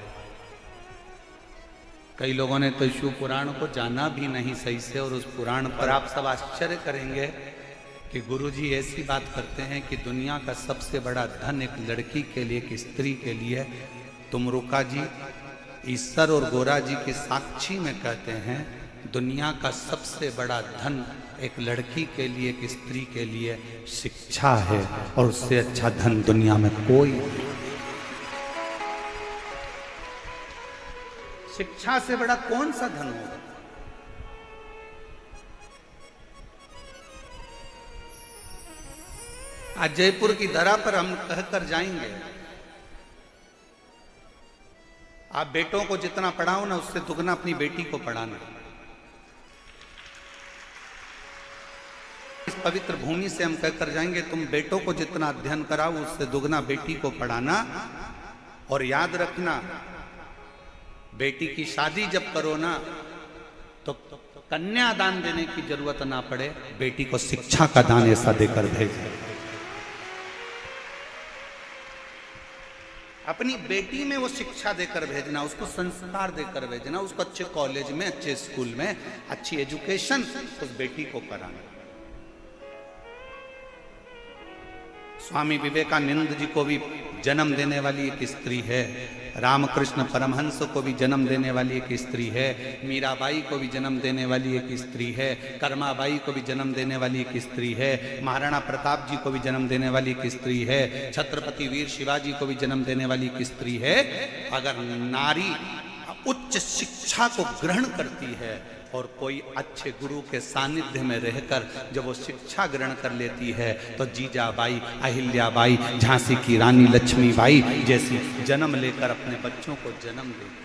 कई लोगों ने तो शिव पुराण को जाना भी नहीं सही से, और उस पुराण पर आप सब आश्चर्य करेंगे कि गुरुजी ऐसी बात करते हैं कि दुनिया का सबसे बड़ा धन एक लड़की के लिए, एक स्त्री के लिए। तुमरुका जी ईसर और गोरा जी की साक्षी में कहते हैं दुनिया का सबसे बड़ा धन एक लड़की के लिए, एक स्त्री के लिए शिक्षा है, और उससे अच्छा धन दुनिया में कोई नहीं। शिक्षा से बड़ा कौन सा धन होगा? आज जयपुर की धरा पर हम कहकर जाएंगे, आप बेटों को जितना पढ़ाओ ना उससे दुगना अपनी बेटी को पढ़ाना। इस पवित्र भूमि से हम कहकर जाएंगे तुम बेटों को जितना अध्ययन कराओ उससे दुगना बेटी को पढ़ाना। और याद रखना, बेटी की शादी जब करो ना तो कन्यादान देने की जरूरत ना पड़े, बेटी को शिक्षा का दान ऐसा देकर भेजें। अपनी बेटी में वो शिक्षा देकर भेजना, उसको संस्कार देकर भेजना, उसको अच्छे कॉलेज में, अच्छे स्कूल में अच्छी एजुकेशन उस बेटी को कराना। स्वामी विवेकानंद जी को भी जन्म देने वाली एक स्त्री है, रामकृष्ण परमहंस को भी जन्म देने वाली एक स्त्री है, मीराबाई को भी जन्म देने वाली एक स्त्री है, कर्माबाई को भी जन्म देने वाली एक स्त्री है, महाराणा प्रताप जी को भी जन्म देने वाली एक स्त्री है, छत्रपति वीर शिवाजी को भी जन्म देने वाली एक स्त्री है। अगर नारी उच्च शिक्षा को ग्रहण करती है और कोई अच्छे गुरु के सानिध्य में रहकर जब वो शिक्षा ग्रहण कर लेती है तो जीजाबाई, अहिल्याबाई, झांसी की रानी लक्ष्मीबाई जैसी जन्म लेकर अपने बच्चों को जन्म देती।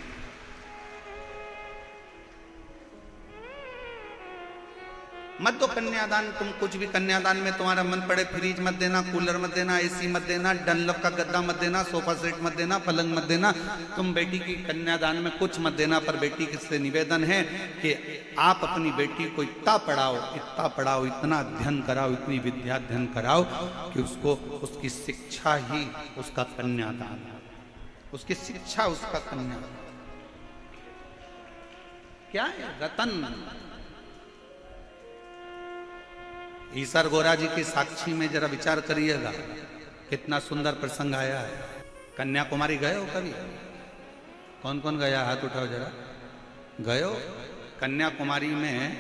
मत दो कन्यादान, तुम कुछ भी कन्यादान में तुम्हारा मन पड़े, फ्रिज मत देना, कूलर मत देना, एसी मत देना, डनलप का गद्दा मत देना, सोफा सेट मत देना, पलंग मत देना, तुम बेटी की कन्यादान में कुछ मत देना। पर बेटी से निवेदन है कि आप अपनी बेटी को इतना पढ़ाओ, इतना अध्ययन कराओ, इतनी विद्या अध्ययन कराओ कि उसको उसकी शिक्षा ही उसका कन्यादान, उसकी शिक्षा उसका कन्यादान। क्या है रतन। ईसर गोरा जी की साक्षी में जरा विचार करिएगा, कितना सुंदर प्रसंग आया है। कन्याकुमारी गए हो कभी? कौन कौन गया, हाथ उठाओ जरा। गए हो? कन्याकुमारी में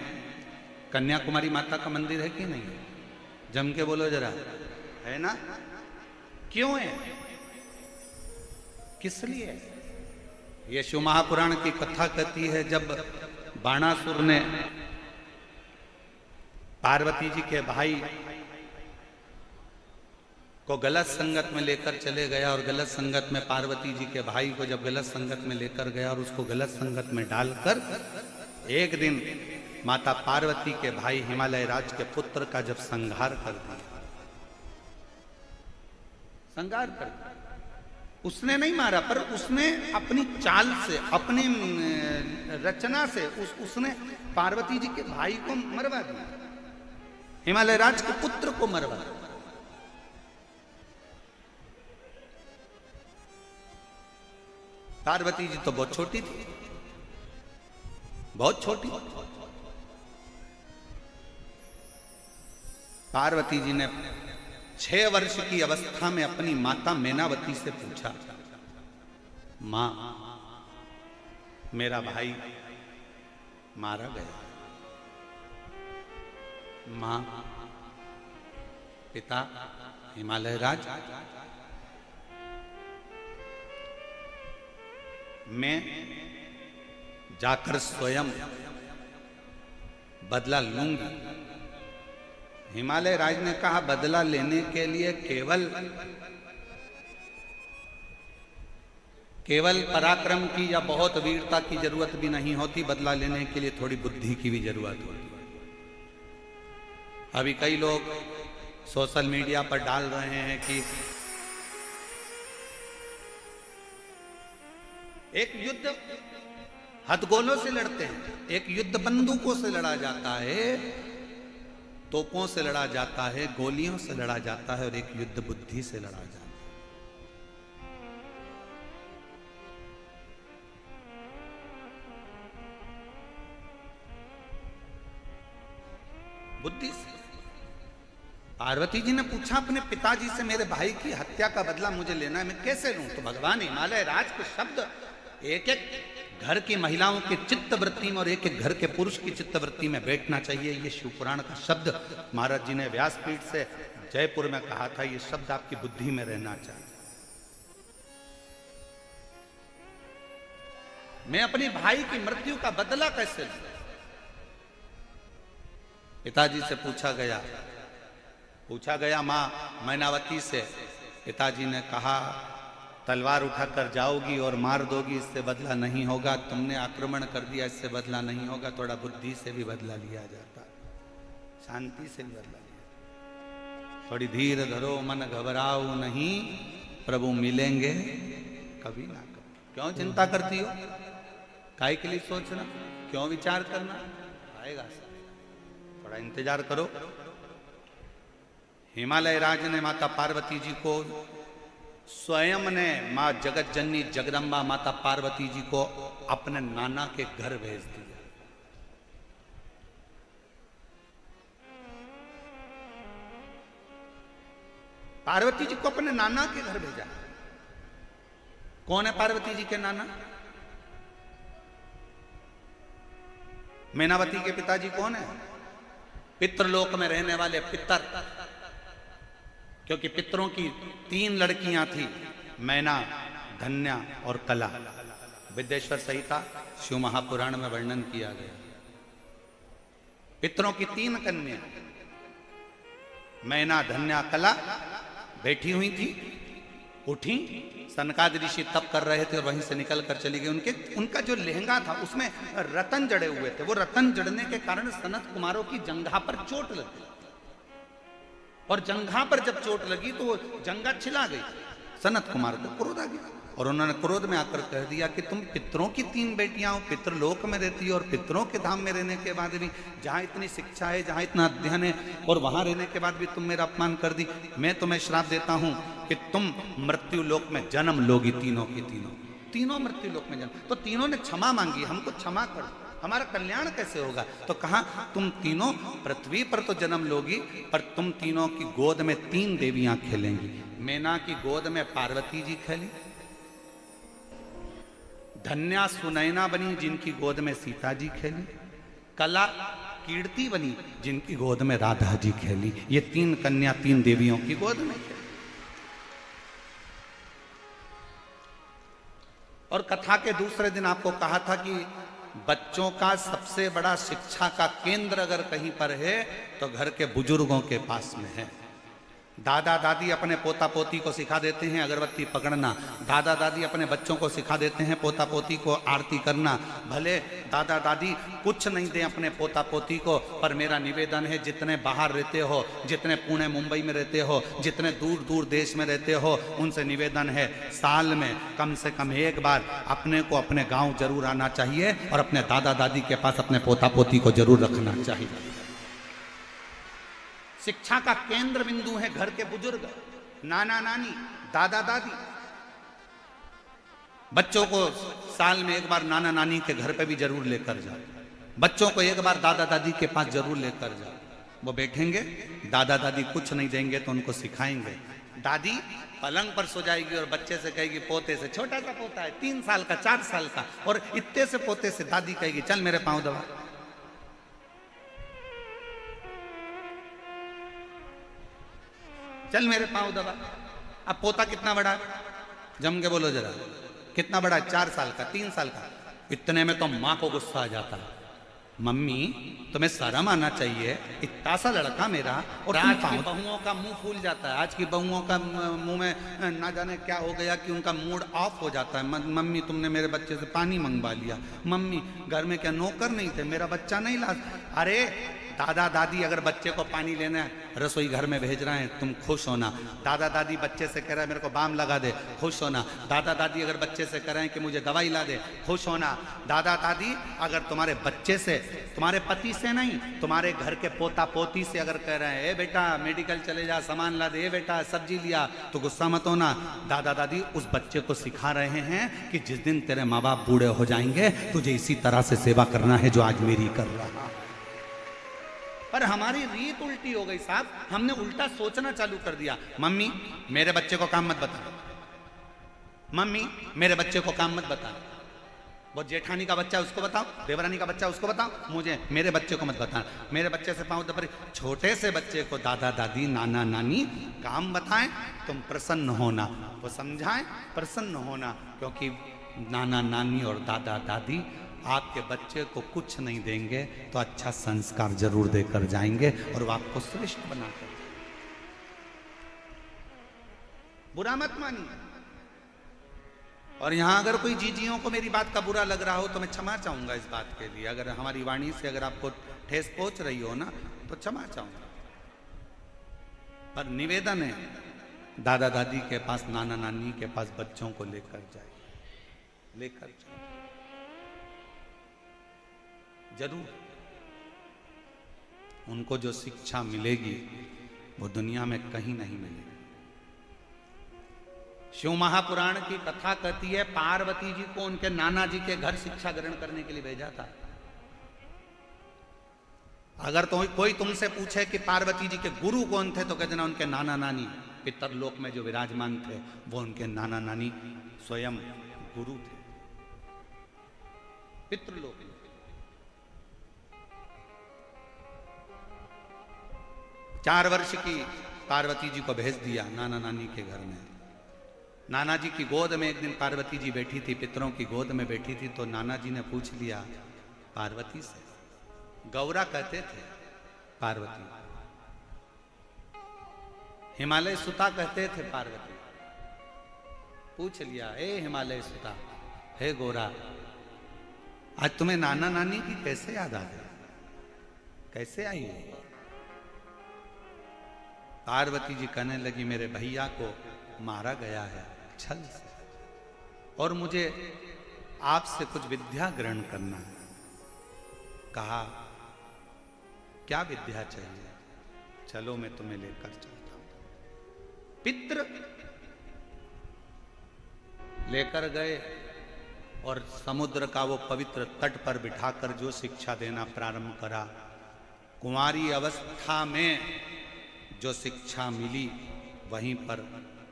कन्याकुमारी माता का मंदिर है कि नहीं? जम के बोलो जरा, है ना? क्यों है, किस लिए? ये शिव महापुराण की कथा कहती है, जब बाणासुर ने पार्वती जी के भाई को गलत संगत में लेकर चले गया और गलत संगत में पार्वती जी के भाई को जब गलत संगत में लेकर गया और उसको गलत संगत में डालकर एक दिन माता पार्वती के भाई हिमालय राज के पुत्र का जब संहार कर दिया, संहार कर दिया, उसने नहीं मारा पर उसने अपनी चाल से, अपनी रचना से उसने पार्वती जी के भाई को मरवा दिया, हिमालय राज के पुत्र को मरवा दिया। पार्वती जी तो बहुत छोटी थी, बहुत छोटी। पार्वती जी ने 6 वर्ष की अवस्था में अपनी माता मैनावती से पूछा, मां मेरा भाई मारा गया। मां, पिता हिमालय राज, मैं जाकर स्वयं बदला लूंगी। हिमालय राज ने कहा, बदला लेने के लिए केवल पराक्रम की या बहुत वीरता की जरूरत भी नहीं होती, बदला लेने के लिए थोड़ी बुद्धि की भी जरूरत होती है। अभी कई लोग सोशल मीडिया पर डाल रहे हैं कि एक युद्ध हथगोलों से लड़ते हैं, एक युद्ध बंदूकों से लड़ा जाता है, तोपों से लड़ा जाता है, गोलियों से लड़ा जाता है, और एक युद्ध बुद्धि से लड़ा जाता है। बुद्धि से। पार्वती जी ने पूछा अपने पिताजी से, मेरे भाई की हत्या का बदला मुझे लेना है, मैं कैसे लूं? तो भगवान हिमालय राज के शब्द एक एक घर की महिलाओं की चित्त वृत्ति में और एक एक घर के पुरुष की चित्त वृत्ति में बैठना चाहिए। ये शिव पुराण का शब्द महाराज जी ने व्यासपीठ से जयपुर में कहा था, ये शब्द आपकी बुद्धि में रहना चाहिए। मैं अपने भाई की मृत्यु का बदला कैसे लूं? पिताजी से पूछा गया मां मैनावती से। पिताजी ने कहा, तलवार उठाकर जाओगी और मार दोगी, इससे बदला नहीं होगा। तुमने आक्रमण कर दिया, इससे बदला नहीं होगा। थोड़ा बुद्धि से भी बदला लिया जाता, शांति से भी बदला लिया। थोड़ी धीर धरो, मन घबराओ नहीं, प्रभु मिलेंगे कभी ना कभी। क्यों चिंता करती हो? काय के लिए सोचना? क्यों विचार करना? आएगा, थोड़ा इंतजार करो। हिमालय राज ने माता पार्वती जी को, स्वयं ने मां जगत जननी जगदम्बा माता पार्वती जी को अपने नाना के घर भेज दिया। पार्वती जी को अपने नाना के घर भेजा। कौन है पार्वती जी के नाना? मैनावती के पिताजी कौन है? पितृलोक में रहने वाले पितर, क्योंकि पितरों की 3 लड़कियां थी, मैना, धन्या और कला। विद्येश्वर संहिता शिव महापुराण में वर्णन किया गया। पितरों की 3 कन्या मैना धन्या कला बैठी हुई थी, उठी, सनकादि ऋषि तप कर रहे थे और वहीं से निकल कर चली गई। उनका जो लहंगा था उसमें रतन जड़े हुए थे। वो रतन जड़ने के कारण सनत कुमारों की जंघा पर चोट लगी, और जंघा पर जब चोट लगी तो वो जंघा छिला गई। सनत कुमार को क्रोध आ गया और उन्होंने क्रोध में आकर कह दिया कि तुम पितरों की 3 बेटियां हो, पितृलोक में रहती हो, और पितरों के धाम में रहने के बाद भी, जहां इतनी शिक्षा है, जहां इतना अध्ययन है, और वहां रहने के बाद भी तुम मेरा अपमान कर दी। मैं तुम्हें श्राप देता हूं कि तुम मृत्यु लोक में जन्म लोगी, तीनों की तीनों मृत्यु लोक में जन्म। तो तीनों ने क्षमा मांगी, हमको क्षमा कर दो, हमारा कल्याण कैसे होगा? तो कहा तुम तीनों पृथ्वी पर तो जन्म लोगी, पर तुम तीनों की गोद में 3 देवियां खेलेंगी। मैना की गोद में पार्वती जी खेली, धन्या सुनैना बनी जिनकी गोद में सीता जी खेली, कला कीर्ति बनी जिनकी गोद में राधा जी खेली। ये 3 कन्या 3 देवियों की गोद में खेली। और कथा के दूसरे दिन आपको कहा था कि बच्चों का सबसे बड़ा शिक्षा का केंद्र अगर कहीं पर है तो घर के बुजुर्गों के पास में है। दादा दादी अपने पोता पोती को सिखा देते हैं अगरबत्ती पकड़ना, दादा दादी अपने बच्चों को सिखा देते हैं पोता पोती को आरती करना। भले दादा दादी कुछ नहीं दें अपने पोता पोती को, पर मेरा निवेदन है जितने बाहर रहते हो, जितने पुणे मुंबई में रहते हो, जितने दूर दूर देश में रहते हो, उनसे निवेदन है साल में कम से कम एक बार अपने को अपने गाँव जरूर आना चाहिए और अपने दादा दादी के पास अपने पोता पोती को जरूर रखना चाहिए। शिक्षा का केंद्र बिंदु है घर के बुजुर्ग, नाना नानी, दादा दादी। बच्चों को साल में एक बार नाना नानी के घर पे भी जरूर लेकर जाओ, बच्चों को एक बार दादा दादी के पास जरूर लेकर जाओ। वो बैठेंगे, दादा दादी कुछ नहीं देंगे तो उनको सिखाएंगे। दादी पलंग पर सो जाएगी और बच्चे से कहेगी, पोते से, छोटा सा पोता है 3 साल का 4 साल का, और इतने से पोते से दादी कहेगी चल मेरे पांव दबा, चल मेरे पांव दबा। अब पोता कितना बड़ा है? जम के बोलो जरा, कितना बड़ा है? 4 साल का, 3 साल का। इतने में तो माँ को गुस्सा आ जाता है, मम्मी तुम्हें शर्म आना चाहिए, इतना सा लड़का मेरा, और आज की बहुओं का मुंह फूल जाता है। आज की बहुओं का मुंह में ना जाने क्या हो गया कि उनका मूड ऑफ हो जाता है। मम्मी तुमने मेरे बच्चे से पानी मंगवा लिया, मम्मी घर में क्या नौकर नहीं थे, मेरा बच्चा नहीं ला। अरे दादा दादी अगर बच्चे को पानी लेना है, रसोई घर में भेज रहे हैं, तुम खुश होना। दादा दादी बच्चे से कह रहे हैं मेरे को बाम लगा दे, खुश होना। दादा दादी अगर बच्चे से कह रहे हैं कि मुझे दवाई ला दे, खुश होना। दादा दादी अगर तुम्हारे बच्चे से, तुम्हारे पति से नहीं, तुम्हारे घर के पोता पोती से अगर कह रहे हैं ए बेटा मेडिकल चले जा, सामान ला दे, ए बेटा सब्जी लिया, तो गुस्सा मत होना। दादा दादी उस बच्चे को सिखा रहे हैं कि जिस दिन तेरे माँ बाप बूढ़े हो जाएंगे तुझे इसी तरह से सेवा करना है जो आज मेरी कर रहा। पर हमारी रीत उल्टी हो गई साहब, हमने उल्टा सोचना चालू कर दिया। मम्मी मेरे बच्चे को काम मत बता, मम्मी मेरे बच्चे को काम मत बता। वो जेठानी का बच्चा उसको बताओ, देवरानी का बच्चा उसको बताओ, मुझे मेरे बच्चे को मत बता। मेरे बच्चे से पाँव दबा। छोटे से बच्चे को दादा दादी नाना नानी काम बताएं, तुम प्रसन्न होना, वो समझाएं प्रसन्न होना, क्योंकि नाना नानी और दादा दादी आपके बच्चे को कुछ नहीं देंगे तो अच्छा संस्कार जरूर देकर जाएंगे और वो आपको श्रेष्ठ बनाकर। बुरा मत मानिए। और यहां अगर कोई जीजियों को मेरी बात का बुरा लग रहा हो तो मैं क्षमा चाहूंगा इस बात के लिए। अगर हमारी वाणी से अगर आपको ठेस पहुंच रही हो ना तो क्षमा चाहूंगा, पर निवेदन है दादा दादी के पास, नाना नानी के पास बच्चों को लेकर जाए, लेकर जाए जरूर। उनको जो शिक्षा मिलेगी वो दुनिया में कहीं नहीं मिलेगी। शिव महापुराण की कथा कहती है पार्वती जी को उनके नाना जी के घर शिक्षा ग्रहण करने के लिए भेजा था। अगर तो कोई तुमसे पूछे कि पार्वती जी के गुरु कौन थे तो कह देना उनके नाना नानी। पितरलोक में जो विराजमान थे वो उनके नाना नानी स्वयं गुरु थे पितृलोक में। 4 वर्ष की पार्वती जी को भेज दिया नाना नानी के घर में। नाना जी की गोद में एक दिन पार्वती जी बैठी थी, पितरों की गोद में बैठी थी, तो नाना जी ने पूछ लिया पार्वती से, गौरा कहते थे पार्वती, हिमालय सुता कहते थे पार्वती, पूछ लिया, हे हिमालय सुता, हे गौरा, आज तुम्हें नाना नानी की कैसे याद आ गई, कैसे आई हो? पार्वती जी कहने लगी, मेरे भैया को मारा गया है छल से, और मुझे आपसे कुछ विद्या ग्रहण करना है। कहा, क्या विद्या चाहिए? चलो मैं तुम्हें लेकर चलता हूं। पितृ लेकर गए और समुद्र का वो पवित्र तट पर बिठाकर जो शिक्षा देना प्रारंभ करा, कुंवारी अवस्था में जो शिक्षा मिली, वहीं पर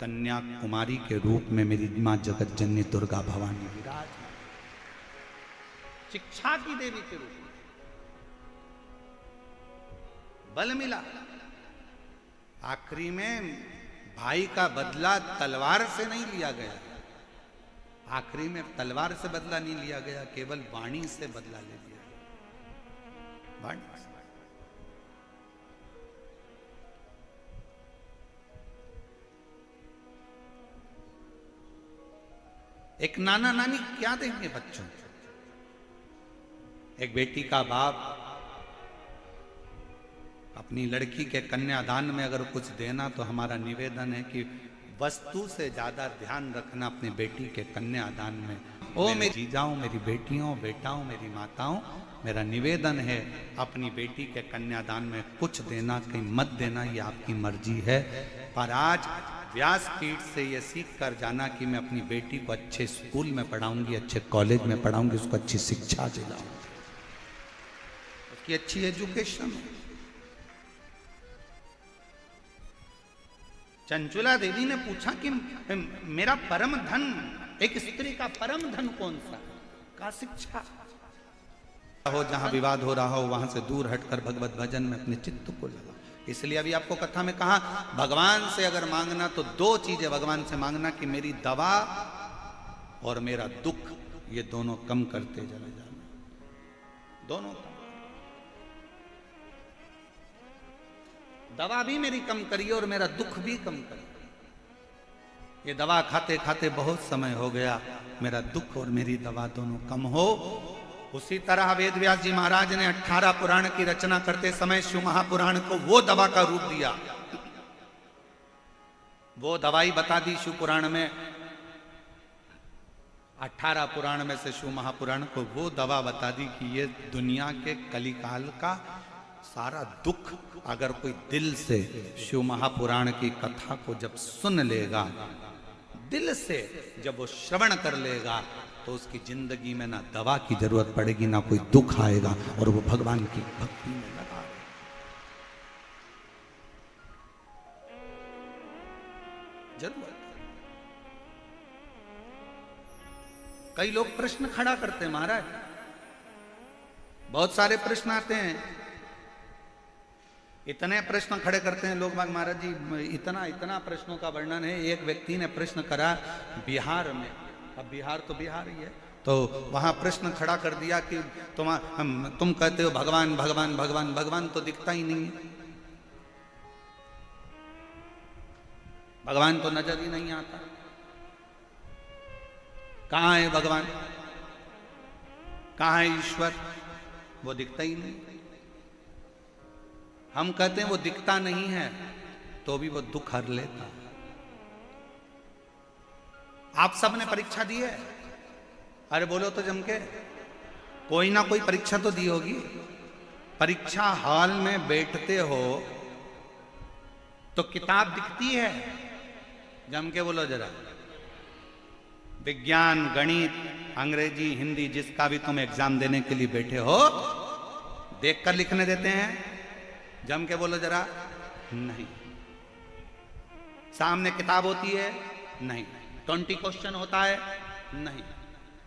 कन्या कुमारी के रूप में मेरी मां जगत जननी दुर्गा भवानी विराज, शिक्षा की देवी के रूप में बल मिला। आखिरी में भाई का बदला तलवार से नहीं लिया गया, आखिरी में तलवार से बदला नहीं लिया गया, केवल वाणी से बदला ले लिया, वाणी से। एक नाना नानी क्या देंगे बच्चों को? एक बेटी का बाप अपनी लड़की के कन्यादान में अगर कुछ देना, तो हमारा निवेदन है कि वस्तु से ज्यादा ध्यान रखना अपनी बेटी के कन्यादान में। ओ मेरी जीजाओं, मेरी बेटियों, बेटाओं, मेरी माताओं, मेरा निवेदन है अपनी बेटी के कन्यादान में कुछ देना, कहीं मत देना, ये आपकी मर्जी है। पर आज व्यासपीठ से ये सीख कर जाना कि मैं अपनी बेटी को अच्छे स्कूल में पढ़ाऊंगी, अच्छे कॉलेज में पढ़ाऊंगी, उसको अच्छी शिक्षा दिलाऊंगी, उसकी अच्छी एजुकेशन। चंचुला देवी ने पूछा कि मेरा परम धन, एक स्त्री का परम धन कौन सा? का शिक्षा हो, जहां विवाद हो रहा हो वहां से दूर हटकर भगवत भजन में अपने चित्त को लगा। इसलिए अभी आपको कथा में कहा, भगवान से अगर मांगना तो दो चीजें भगवान से मांगना कि मेरी दवा और मेरा दुख, ये दोनों कम करते चले जाना, दोनों कम। दवा भी मेरी कम करिए और मेरा दुख भी कम करिए। ये दवा खाते खाते बहुत समय हो गया, मेरा दुख और मेरी दवा दोनों कम हो। उसी तरह वेद व्यास जी महाराज ने 18 पुराण की रचना करते समय शिव महापुराण को वो दवा का रूप दिया, वो दवाई बता दी शिव पुराण में। 18 पुराण में से शिव महापुराण को वो दवा बता दी कि ये दुनिया के कलिकाल का सारा दुख अगर कोई दिल से शिव महापुराण की कथा को जब सुन लेगा, दिल से जब वो श्रवण कर लेगा, तो उसकी जिंदगी में ना दवा की जरूरत पड़ेगी, ना कोई दुख आएगा, और वो भगवान की भक्ति में लगा। जरूरत। कई लोग प्रश्न खड़ा करते हैं महाराज, बहुत सारे प्रश्न आते हैं, इतने प्रश्न खड़े करते हैं लोग बाग, महाराज जी इतना इतना प्रश्नों का वर्णन है। एक व्यक्ति ने प्रश्न करा बिहार में, अब बिहार तो बिहार ही है, तो वहां प्रश्न खड़ा कर दिया कि तुम कहते हो भगवान भगवान भगवान, भगवान तो दिखता ही नहीं है, भगवान तो नजर ही नहीं आता, कहां है भगवान, कहां है ईश्वर, वो दिखता ही नहीं। हम कहते हैं वो दिखता नहीं है, तो भी वो दुख हर लेता। आप सबने परीक्षा दी है, अरे बोलो तो जम के, कोई ना कोई परीक्षा तो दी होगी। परीक्षा हॉल में बैठते हो तो किताब दिखती है, जम के बोलो जरा। विज्ञान, गणित, अंग्रेजी, हिंदी, जिसका भी तुम एग्जाम देने के लिए बैठे हो, देखकर लिखने देते हैं, जम के बोलो जरा। नहीं। सामने किताब होती है? नहीं। 20 क्वेश्चन होता है? नहीं।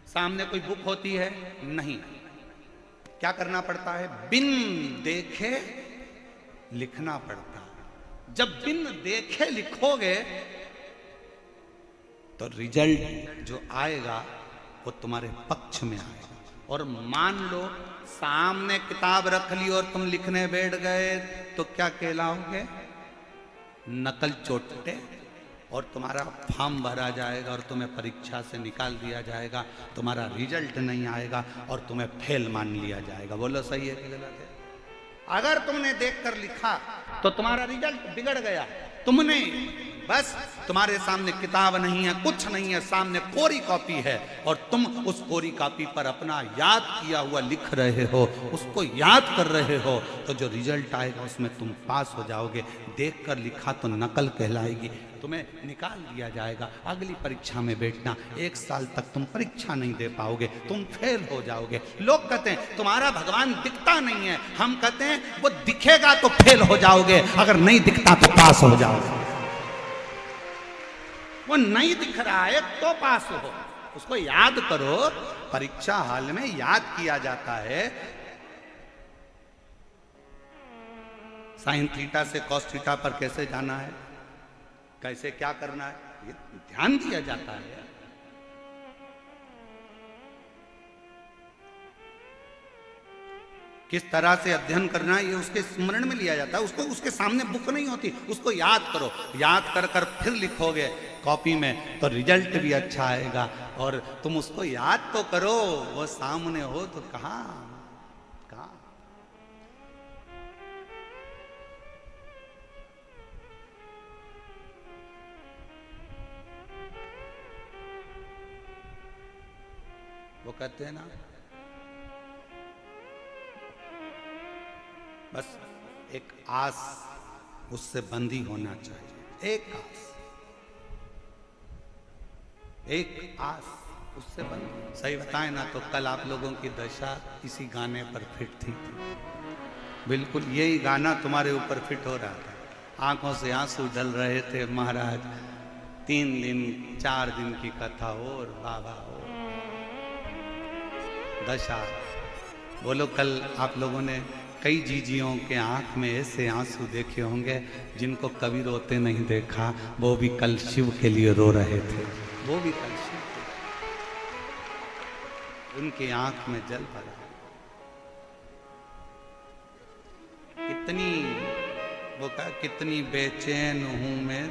सामने कोई बुक होती है? नहीं। क्या करना पड़ता है? बिन देखे लिखना पड़ता है। जब बिन देखे लिखोगे तो रिजल्ट जो आएगा वो तुम्हारे पक्ष में आएगा। और मान लो सामने किताब रख ली और तुम लिखने बैठ गए तो क्या कहलाओगे? नकल चोटे। और तुम्हारा फॉर्म भरा जाएगा और तुम्हें परीक्षा से निकाल दिया जाएगा, तुम्हारा रिजल्ट नहीं आएगा और तुम्हें फेल मान लिया जाएगा। बोलो सही है कि गलत है? अगर तुमने देखकर लिखा तो तुम्हारा रिजल्ट बिगड़ गया। तुमने बस, तुम्हारे सामने किताब नहीं है, कुछ नहीं है, सामने कोरी कॉपी है और तुम उस कोरी कॉपी पर अपना याद किया हुआ लिख रहे हो, उसको याद कर रहे हो, तो जो रिजल्ट आएगा उसमें तुम पास हो जाओगे। देखकर लिखा तो नकल कहलाएगी, तुम्हें निकाल दिया जाएगा। अगली परीक्षा में बैठना, 1 साल तक तुम परीक्षा नहीं दे पाओगे, तुम फेल हो जाओगे। लोग कहते हैं तुम्हारा भगवान दिखता नहीं है, हम कहते हैं वो दिखेगा तो फेल हो जाओगे, अगर नहीं दिखता तो पास हो जाओगे। वो नहीं दिख रहा है तो पास हो, उसको याद करो। परीक्षा हाल में याद किया जाता है, साइन थीटा से कॉस थीटा पर कैसे जाना है, कैसे क्या करना है, ये ध्यान दिया जाता है। किस तरह से अध्ययन करना है ये उसके स्मरण में लिया जाता है। उसको उसके सामने बुक नहीं होती, उसको याद करो। याद कर कर फिर लिखोगे कॉपी में तो रिजल्ट भी अच्छा आएगा। और तुम उसको याद तो करो, वो सामने हो तो कहां कहां। वो कहते हैं ना, बस एक आस उससे बंधी होना चाहिए। एक आस उससे बंधी। सही बताएं ना तो कल आप लोगों की दशा इसी गाने पर फिट थी। बिल्कुल यही गाना तुम्हारे ऊपर फिट हो रहा था। आंखों से आंसू ढल रहे थे महाराज। 3 दिन 4 दिन की कथा और बाबा हो दशा। बोलो कल आप लोगों ने कई जीजियों के आंख में ऐसे आंसू देखे होंगे जिनको कभी रोते नहीं देखा। वो भी कल शिव के लिए रो रहे थे, वो भी कल शिव के, उनके आंख में जल भरा। कितनी वो कहा, कितनी बेचैन हूं मैं